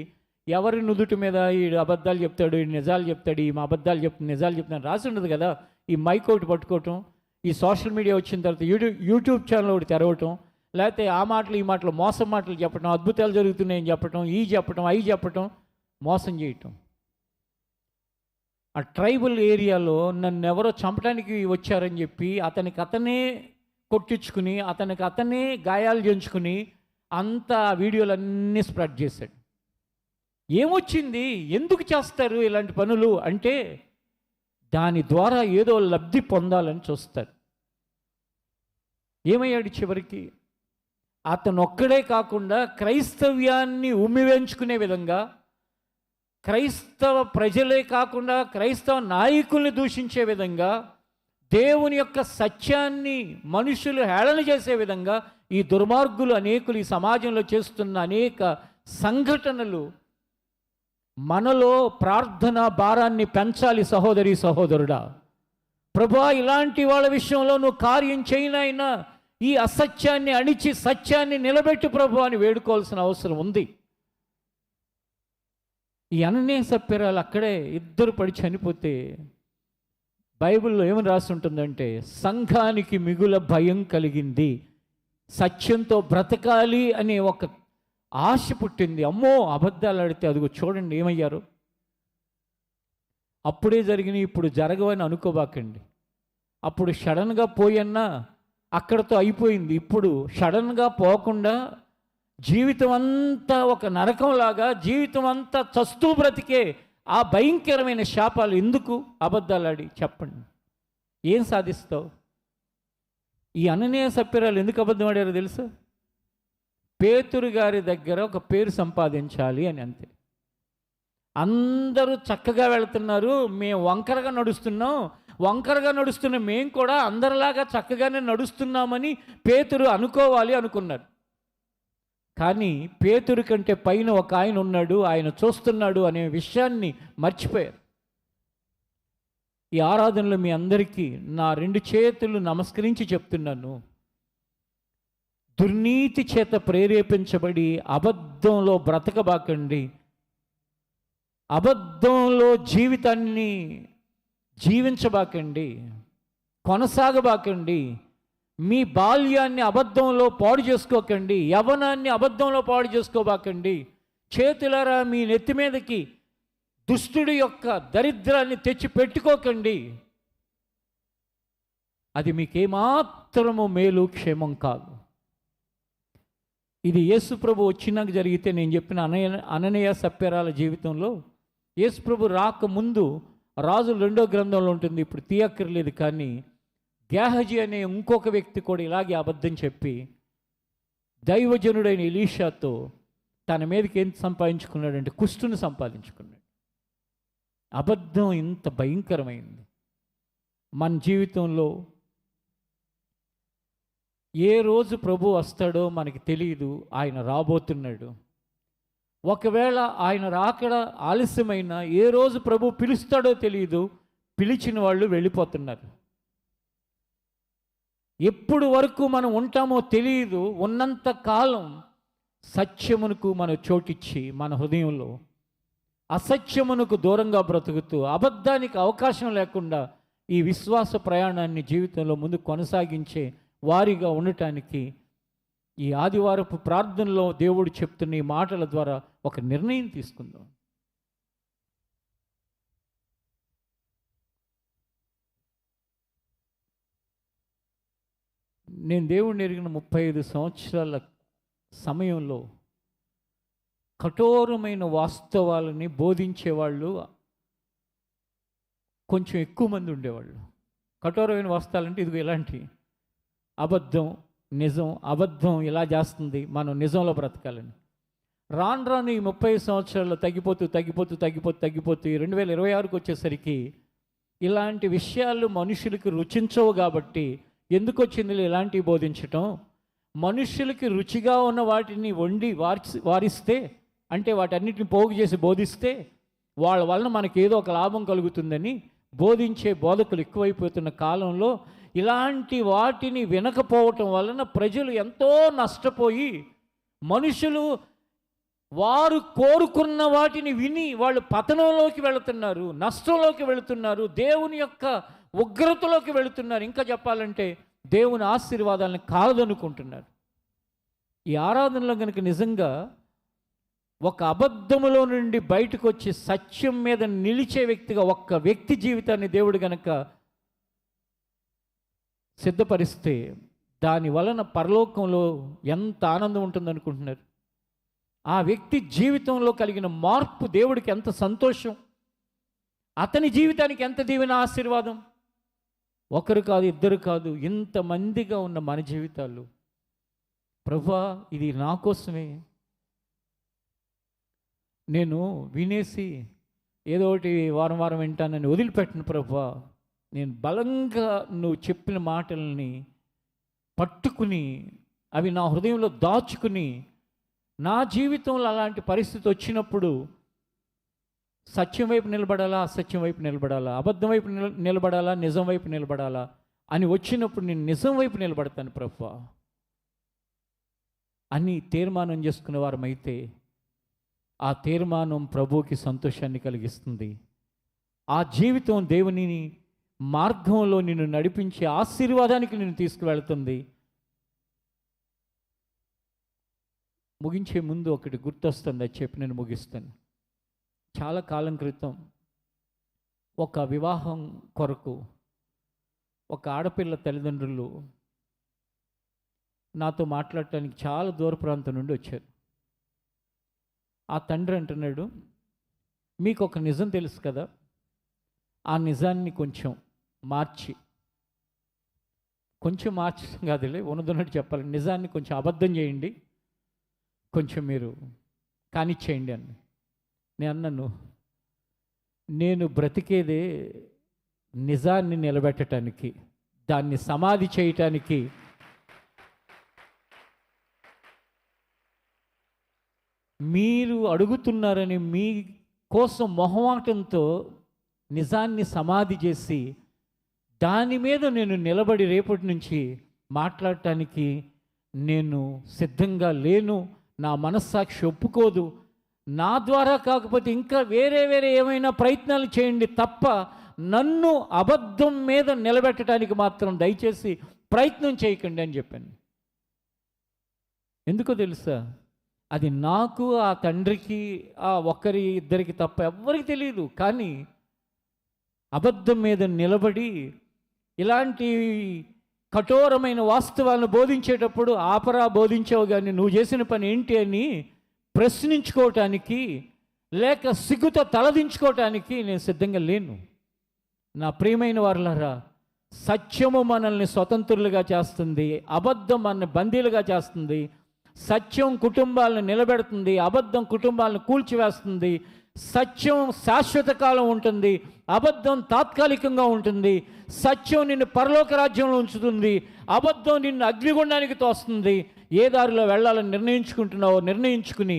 ఎవరి నుదుటి మీద ఈ అబద్ధాలు చెప్తాడు, ఈ నిజాలు చెప్తాడు, ఈ అబద్ధాలు నిజాలు చెప్తాడు రాసి ఉండదు కదా. ఈ మైక్ ఒకటి పట్టుకోవటం, ఈ సోషల్ మీడియా వచ్చిన తర్వాత యూట్యూబ్ ఛానల్ ఒకటి తెరవటం, లేకపోతే ఆ మాటలు ఈ మాటలు మోసం మాటలు చెప్పటం, అద్భుతాలు జరుగుతున్నాయని చెప్పటం, అవి చెప్పటం, మోసం చేయటం. ఆ ట్రైబల్ ఏరియాలో నన్ను ఎవరో చంపడానికి వచ్చారని చెప్పి అతనే కొట్టించుకుని అతనే గాయాలు చేయించుకుని అంతా వీడియోలన్నీ స్ప్రెడ్ చేశాడు. ఏమొచ్చింది? ఎందుకు చేస్తారు ఇలాంటి పనులు అంటే దాని ద్వారా ఏదో లబ్ధి పొందాలని చూస్తారు. ఏమయ్యాడు చివరికి? అతను ఒక్కడే కాకుండా క్రైస్తవ్యాన్ని ఉమ్మివేంచుకునే విధంగా, క్రైస్తవ ప్రజలే కాకుండా క్రైస్తవ నాయకుల్ని దూషించే విధంగా, దేవుని యొక్క సత్యాన్ని మనుషులు హేళన చేసే విధంగా ఈ దుర్మార్గులు అనేకులు ఈ సమాజంలో చేస్తున్న అనేక సంఘటనలు మనలో ప్రార్థన భారాన్ని పెంచాలి. సహోదరి సహోదరుడా, ప్రభువా ఇలాంటి వాళ్ళ విషయంలో నువ్వు కార్యం చేయనైనా ఈ అసత్యాన్ని అణిచి సత్యాన్ని నిలబెట్టి ప్రభు అని వేడుకోవాల్సిన అవసరం ఉంది. ఈ అననీయ సప్ఫీరాలు అక్కడే ఇద్దరు పడి చనిపోతే బైబిల్లో ఏమని రాసి ఉంటుందంటే, సంఘానికి మిగుల భయం కలిగింది, సత్యంతో బ్రతకాలి అనే ఒక ఆశ పుట్టింది. అమ్మో అబద్ధాలు ఆడితే అదిగో చూడండి ఏమయ్యారు. అప్పుడే జరిగినాయి, ఇప్పుడు జరగవని అనుకోబాకండి. అప్పుడు సడన్గా పోయన్నా అక్కడతో అయిపోయింది. ఇప్పుడు సడన్గా పోకుండా జీవితం అంతా ఒక నరకంలాగా, జీవితం అంతా చస్తూ బ్రతికే ఆ భయంకరమైన శాపాలు ఎందుకు? అబద్ధాలాడి చెప్పండి, ఏం సాధిస్తావు? ఈ అననీయ సప్ఫీరాలు ఎందుకు అబద్ధం ఆడారో తెలుసా? పేతురు గారి దగ్గర ఒక పేరు సంపాదించాలి అని, అంతే. అందరూ చక్కగా వెళుతున్నారు, మేము వంకరగా నడుస్తున్న మేము కూడా అందరిలాగా చక్కగానే నడుస్తున్నామని పేతురు అనుకోవాలి అనుకున్నారు. కానీ పేతురు కంటే పైన ఒక ఆయన ఉన్నాడు, ఆయన చూస్తున్నాడు అనే విషయాన్ని మర్చిపోయారు. ఈ ఆరాధనలో మీ అందరికీ నా 2 చేతులు నమస్కరించి చెప్తున్నాను, దుర్నీతి చేత ప్రేరేపించబడి అబద్ధంలో బ్రతకబాకండి, అబద్ధంలో జీవితాన్ని జీవించబాకండి, కొనసాగబాకండి. మీ బాల్యాన్ని అబద్ధంలో పాడు చేసుకోకండి, యవ్వనాన్ని అబద్ధంలో పాడు చేసుకోబాకండి. చేతులారా మీ నెత్తి మీదకి దుష్టుడి యొక్క దరిద్రాన్ని తెచ్చి పెట్టుకోకండి. అది మీకేమాత్రము మేలు క్షేమం కాదు. ఇది యేసు ప్రభు వచ్చినాక జరిగితే నేను చెప్పిన అననీయ సప్ఫీరాల జీవితంలో యేసు ప్రభు రాకముందు రాజుల 2వ గ్రంథంలో ఉంటుంది, ఇప్పుడు తీయక్కర్లేదు. కానీ గేహజీ అనే ఇంకొక వ్యక్తి కూడా ఇలాగే అబద్ధం చెప్పి దైవజనుడైన ఎలీషాతో తన మీదకి ఏం సంపాదించుకున్నాడంటే కుష్టును సంపాదించుకున్నాడు. అబద్ధం ఇంత భయంకరమైంది. మన జీవితంలో ఏ రోజు ప్రభు వస్తాడో మనకి తెలియదు. ఆయన రాబోతున్నాడు. ఒకవేళ ఆయన రాకడ ఆలస్యమైన ఏ రోజు ప్రభు పిలుస్తాడో తెలియదు. పిలిచిన వాళ్ళు వెళ్ళిపోతున్నారు. ఎప్పుడు వరకు మనం ఉంటామో తెలియదు. ఉన్నంత కాలం సత్యమునకు మనం చోటిచ్చి మన హృదయంలో అసత్యమునకు దూరంగా బ్రతుకుతూ అబద్ధానికి అవకాశం లేకుండా ఈ విశ్వాస ప్రయాణాన్ని జీవితంలో ముందు కొనసాగించే వారిగా ఉండటానికి ఈ ఆదివారపు ప్రార్థనలో దేవుడు చెప్తున్న ఈ మాటల ద్వారా ఒక నిర్ణయం తీసుకుందాం. నేను దేవుడిని ఎరిగిన 35 సంవత్సరాల సమయంలో కఠోరమైన వాస్తవాలని బోధించేవాళ్ళు కొంచెం ఎక్కువ మంది ఉండేవాళ్ళు. కఠోరమైన వాస్తవాలంటే ఇదిగో ఇలాంటి అబద్ధం నిజం, అబద్ధం ఇలా చేస్తుంది, మనం నిజంలో బ్రతకాలని. రాను ఈ 30 సంవత్సరాల్లో తగ్గిపోతూ 2026కి వచ్చేసరికి ఇలాంటి విషయాలు మనుషులకి రుచించవు. కాబట్టి ఎందుకు వచ్చింది ఇలాంటివి బోధించటం? మనుషులకి రుచిగా ఉన్న వాటిని వండి వారిస్తే, అంటే వాటన్నిటిని పోగు చేసి బోధిస్తే వాళ్ళ వలన మనకి ఏదో ఒక లాభం కలుగుతుందని బోధించే బోధకులు ఎక్కువైపోతున్న కాలంలో ఇలాంటి వాటిని వినకపోవటం వలన ప్రజలు ఎంతో నష్టపోయి, మనుషులు వారు కోరుకున్న వాటిని విని వాళ్ళు పతనంలోకి వెళుతున్నారు, నష్టంలోకి వెళుతున్నారు, దేవుని యొక్క ఉగ్రతలోకి వెళుతున్నారు. ఇంకా చెప్పాలంటే దేవుని ఆశీర్వాదాలను కాదనుకుంటున్నారు. ఈ ఆరాధనలో కనుక నిజంగా ఒక అబద్ధములో నుండి బయటకు వచ్చి సత్యం మీద నిలిచే వ్యక్తిగా ఒక్క వ్యక్తి జీవితాన్ని దేవుడు గనక సిద్ధపరిస్తే దాని వలన పరలోకంలో ఎంత ఆనందం ఉంటుందనుకుంటున్నారు? ఆ వ్యక్తి జీవితంలో కలిగిన మార్పు దేవుడికి ఎంత సంతోషం, అతని జీవితానికి ఎంత దీవెన ఆశీర్వాదం. ఒకరు కాదు, ఇద్దరు కాదు, ఇంతమందిగా ఉన్న మన జీవితాలు, ప్రభువా ఇది నా కోసమే, నేను వినేసి ఏదో ఒకటి వారం వారం వింటానని వదిలిపెట్టిన ప్రభువా, నేను బలంగా నువ్వు చెప్పిన మాటల్ని పట్టుకుని అవి నా హృదయంలో దాచుకుని నా జీవితంలో అలాంటి పరిస్థితి వచ్చినప్పుడు సత్యం వైపు నిలబడాలా, అసత్యం వైపు నిలబడాలా, అబద్ధం వైపు నిలబడాలా, నిజం వైపు నిలబడాలా అని వచ్చినప్పుడు నేను నిజం వైపు నిలబడతాను ప్రభువా అని తీర్మానం చేసుకునే వారమైతే ఆ తీర్మానం ప్రభువుకి సంతోషాన్ని కలిగిస్తుంది. ఆ జీవితం దేవుని మార్గంలో నిన్ను నడిపించి ఆశీర్వాదానికి నిన్ను తీసుకువెళ్తుంది. ముగించే ముందు ఒకటి గుర్తొస్తుంది, అది చెప్పి నేను ముగిస్తాను. చాలా కాలం క్రితం ఒక వివాహం కొరకు ఒక ఆడపిల్ల తల్లిదండ్రులు నాతో మాట్లాడటానికి చాలా దూర ప్రాంతం నుండి వచ్చారు. ఆ తండ్రి అంటున్నాడు, మీకు ఒక నిజం తెలుసు కదా, ఆ నిజాన్ని కొంచెం మార్చి కాదులే, ఉన్నదన్నట్టు చెప్పాలి, నిజాన్ని కొంచెం అబద్ధం చేయండి, కొంచెం మీరు కానిచ్చేయండి అని. నేను అన్నాను, నేను బ్రతికేదే నిజాన్ని నిలబెట్టడానికి, దాన్ని సమాధి చేయటానికి. మీరు అడుగుతున్నారని మీ కోసం మొహమాటంతో నిజాన్ని సమాధి చేసి దాని మీద నేను నిలబడి రేపటి నుంచి మాట్లాడటానికి నేను సిద్ధంగా లేను. నా మనస్సాక్షి ఒప్పుకోదు. నా ద్వారా కాకపోతే ఇంకా వేరే ఏమైనా ప్రయత్నాలు చేయండి తప్ప నన్ను అబద్ధం మీద నిలబెట్టడానికి మాత్రం దయచేసి ప్రయత్నం చేయకండి అని చెప్పాను. ఎందుకో తెలుసా, అది నాకు, ఆ తండ్రికి, ఆ ఒక్కరి ఇద్దరికి తప్ప ఎవ్వరికి తెలియదు. కానీ అబద్ధం మీద నిలబడి ఇలాంటి కఠోరమైన వాస్తవాలను బోధించేటప్పుడు ఆపరా బోధించావు కానీ నువ్వు చేసిన పని ఏంటి అని ప్రశ్నించుకోవటానికి లేక సిగ్గుతో తలదించుకోవటానికి నేను సిద్ధంగా లేను. నా ప్రియమైన వారులారా, సత్యము మనల్ని స్వతంత్రులుగా చేస్తుంది, అబద్ధం మనల్ని బందీలుగా చేస్తుంది. సత్యం కుటుంబాలను నిలబెడుతుంది, అబద్ధం కుటుంబాలను కూల్చివేస్తుంది. సత్యం శాశ్వత కాలం ఉంటుంది, అబద్ధం తాత్కాలికంగా ఉంటుంది. సత్యం నిన్ను పరలోక రాజ్యంలో ఉంచుతుంది, అబద్ధం నిన్ను అగ్నిగుండానికి తోస్తుంది. ఏ దారిలో వెళ్ళాలని నిర్ణయించుకుంటున్నావో నిర్ణయించుకుని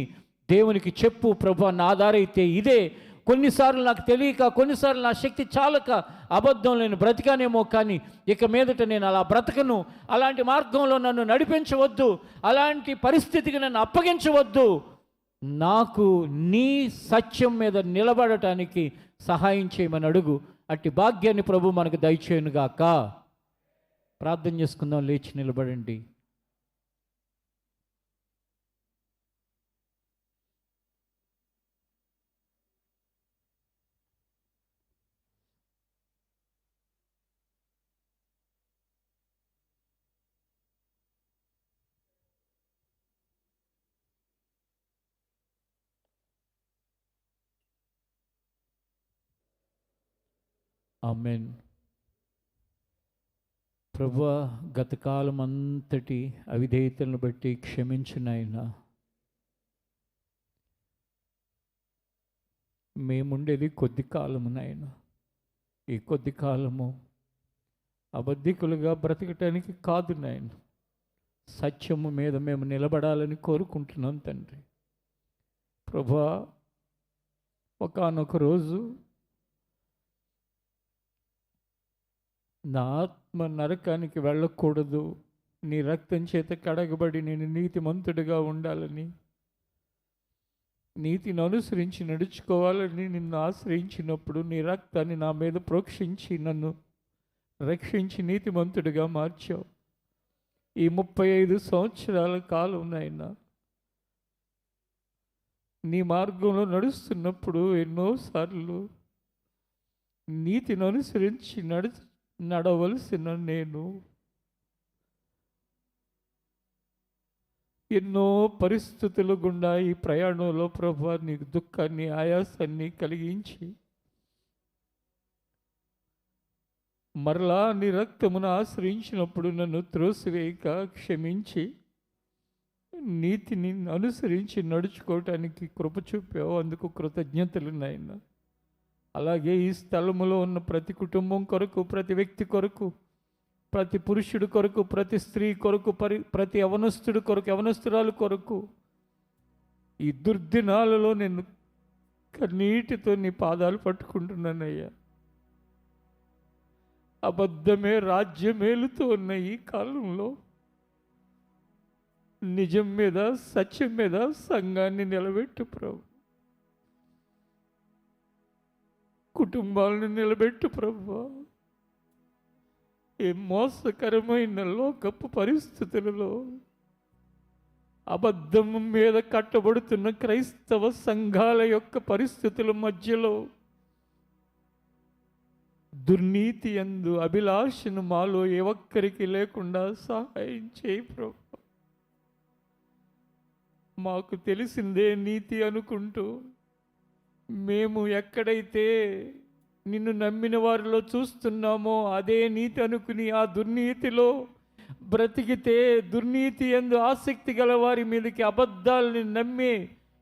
దేవునికి చెప్పు, ప్రభువా నా దారైతే ఇదే. కొన్నిసార్లు నాకు తెలియక, కొన్నిసార్లు నా శక్తి చాలక అబద్ధం నేను బ్రతికానేమో, కానీ ఇక మీదట నేను అలా బ్రతకను. అలాంటి మార్గంలో నన్ను నడిపించవద్దు, అలాంటి పరిస్థితికి నన్ను అప్పగించవద్దు. నాకు నీ సత్యం మీద నిలబడటానికి సహాయం చేయమని అడుగు. అట్టి భాగ్యాన్ని ప్రభు మనకు దయచేయునుగాక. ప్రార్థన చేసుకుందాం, లేచి నిలబడండి. ఆమేన్. ప్రభువా, గతకాలం అంతటి అవిధేయతలను బట్టి క్షమించు నాయనా. మేముండేది కొద్ది కాలము నాయన. ఈ కొద్ది కాలము అబద్ధికులుగా బ్రతకటానికి కాదు నాయన, సత్యము మీద మేము నిలబడాలని కోరుకుంటున్నాం తండ్రి. ప్రభువా, ఒకానొక రోజు నా ఆత్మ నరకానికి వెళ్ళకూడదు, నీ రక్తం చేత కడగబడి నేను నీతిమంతుడిగా ఉండాలని నీతిని అనుసరించి నడుచుకోవాలని నిన్ను ఆశ్రయించినప్పుడు నీ రక్తాన్ని నా మీద ప్రోక్షించి నన్ను రక్షించి నీతిమంతుడిగా మార్చావు. ఈ 35 సంవత్సరాల కాలం నాయన నీ మార్గంలో నడుస్తున్నప్పుడు ఎన్నోసార్లు నీతిని అనుసరించి నడవలసిన నేను ఎన్నో పరిస్థితుల గుండా ఈ ప్రయాణంలో ప్రభా నీకు దుఃఖాన్ని ఆయాసాన్ని కలిగించి మరలా నీ రక్తమును ఆశ్రయించినప్పుడు నన్ను త్రోసివేయక క్షమించి నీతిని అనుసరించి నడుచుకోవటానికి కృప చూపావు. అందుకు కృతజ్ఞతలు నాయన. అలాగే ఈ స్థలములో ఉన్న ప్రతి కుటుంబం కొరకు, ప్రతి వ్యక్తి కొరకు, ప్రతి పురుషుడి కొరకు, ప్రతి స్త్రీ కొరకు, ప్రతి యవనస్తుడి కొరకు, యవనస్తురాలు కొరకు ఈ దుర్దినాలలో నేను కన్నీటితో నీ పాదాలు పట్టుకుంటున్నానయ్యా. అబద్ధమే రాజ్యమేలుతూ ఉన్న ఈ కాలంలో నిజం మీద, సత్యం మీద సంఘాన్ని నిలబెట్టు ప్రభు. కుటుంబాలను నిలబెట్టు ప్రభు. ఏ మోసకరమైన లోకపు పరిస్థితులలో అబద్ధం మీద కట్టబడుతున్న క్రైస్తవ సంఘాల యొక్క పరిస్థితుల మధ్యలో దుర్నీతి యందు అభిలాషను మాలో ఏ ఒక్కరికి లేకుండా సహాయం చేయి ప్రభు. మాకు తెలిసిందే నీతి అనుకుంటూ మేము ఎక్కడైతే నిన్ను నమ్మిన వారిలో చూస్తున్నామో అదే నీతి అనుకుని ఆ దుర్నీతిలో బ్రతికితే దుర్నీతి యందు ఆసక్తి గల వారి మీదకి అబద్ధాలని నమ్మే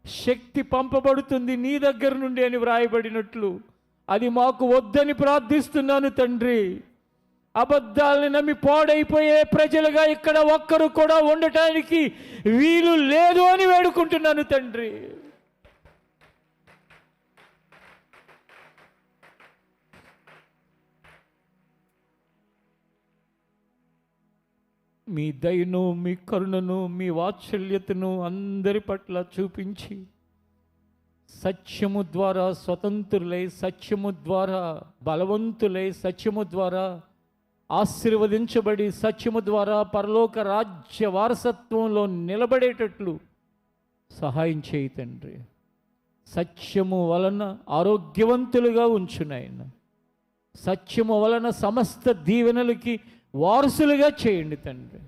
శక్తి పంపబడుతుంది నీ దగ్గర నుండి అని వ్రాయబడినట్లు అది మాకు వద్దని ప్రార్థిస్తున్నాను తండ్రి. అబద్ధాలను నమ్మి పాడైపోయే ప్రజలుగా ఇక్కడ ఒక్కరు కూడా ఉండటానికి వీలు లేదు అని వేడుకుంటున్నాను తండ్రి. మీ దయను, మీ కరుణను, మీ వాత్సల్యతను అందరి పట్ల చూపించి సత్యము ద్వారా స్వతంత్రులై, సత్యము ద్వారా బలవంతులై, సత్యము ద్వారా ఆశీర్వదించబడి, సత్యము ద్వారా పరలోక రాజ్య వారసత్వంలో నిలబడేటట్లు సహాయం చేయి తండ్రి. సత్యము వలన ఆరోగ్యవంతులుగా ఉంచునాయన. సత్యము వలన సమస్త దీవెనలకి వారసులుగా చేయండి తండ్రి.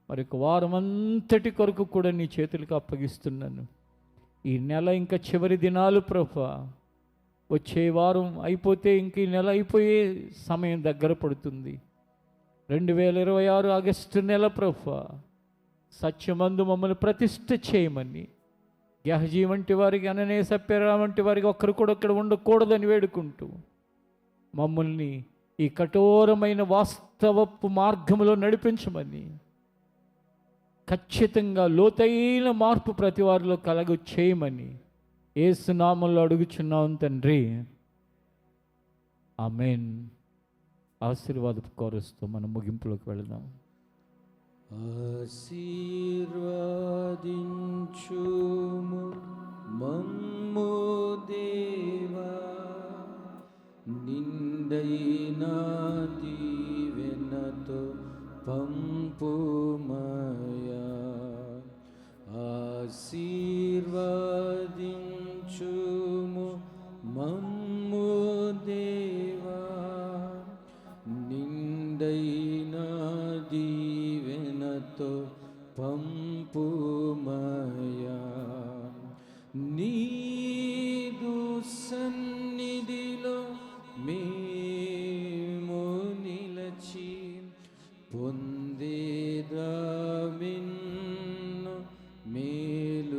మరి వారం అంతటి కొరకు కూడా నీ చేతులకు అప్పగిస్తున్నాను. ఈ నెల ఇంకా చివరి దినాలు ప్రభా. వచ్చే వారం అయిపోతే ఇంక ఈ నెల అయిపోయే సమయం దగ్గర పడుతుంది. 2026 ఆగస్టు నెల ప్రభా. సత్యమందు మమ్మల్ని ప్రతిష్ఠ చేయమని గెహజీ వంటి వారికి, అననే సప్యరా వంటి వారికి ఒక్కరు కూడా ఇక్కడ ఉండకూడదని వేడుకుంటూ మమ్మల్ని ఈ కఠోరమైన వాస్తవపు మార్గంలో నడిపించమని, ఖచ్చితంగా లోతైన మార్పు ప్రతి వారిలో కలగ చేయమని యేసు నామములో అడుగుచున్నాం తండ్రి. ఆమేన్. ఆశీర్వాదపు కోరుస్తూ మనం ముగింపులోకి వెళదాం. ఆశీర్వదించుము మమ్ము దేవా, నిండైన దీవెనతో పంపుమయా. ఆశీర్వదించుము మమ్ము దేవా, నిండైన దీవెనతో పంపుమయా. నీదు సన్నిధిలో మేము నిలచి పొందేదమిన్ను మేలులను.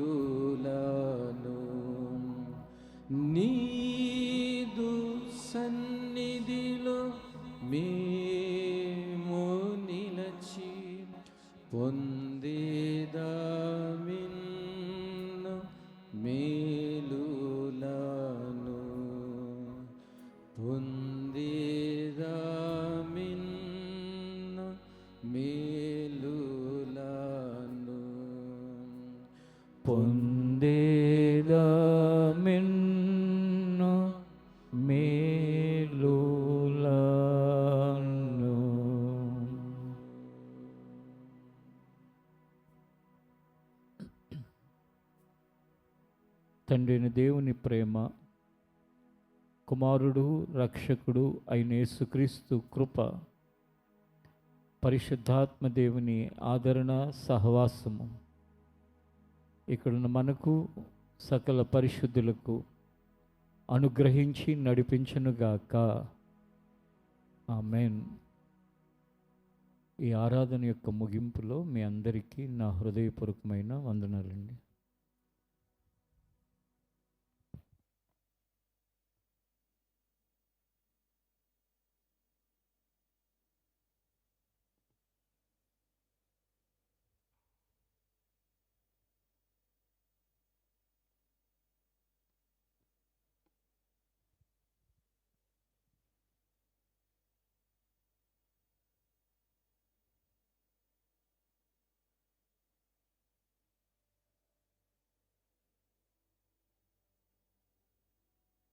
నీదు సన్నిధిలో మేము నిలచి పొందేదమిన్ను మేలులను. పొందేదమిన్ను మేలులను. పొందేదమిన్ను తండ్రిని దేవుని ప్రేమ, కుమారుడు రక్షకుడు అయిన యేసుక్రీస్తు కృప, పరిశుద్ధాత్మ దేవుని ఆదరణ సహవాసము ఇక్కడున్న మనకు సకల పరిశుద్ధులకు అనుగ్రహించి నడిపించునుగాక. ఆమేన్. ఈ ఆరాధన యొక్క ముగింపులో మీ అందరికీ నా హృదయపూర్వకమైన వందనాలండి.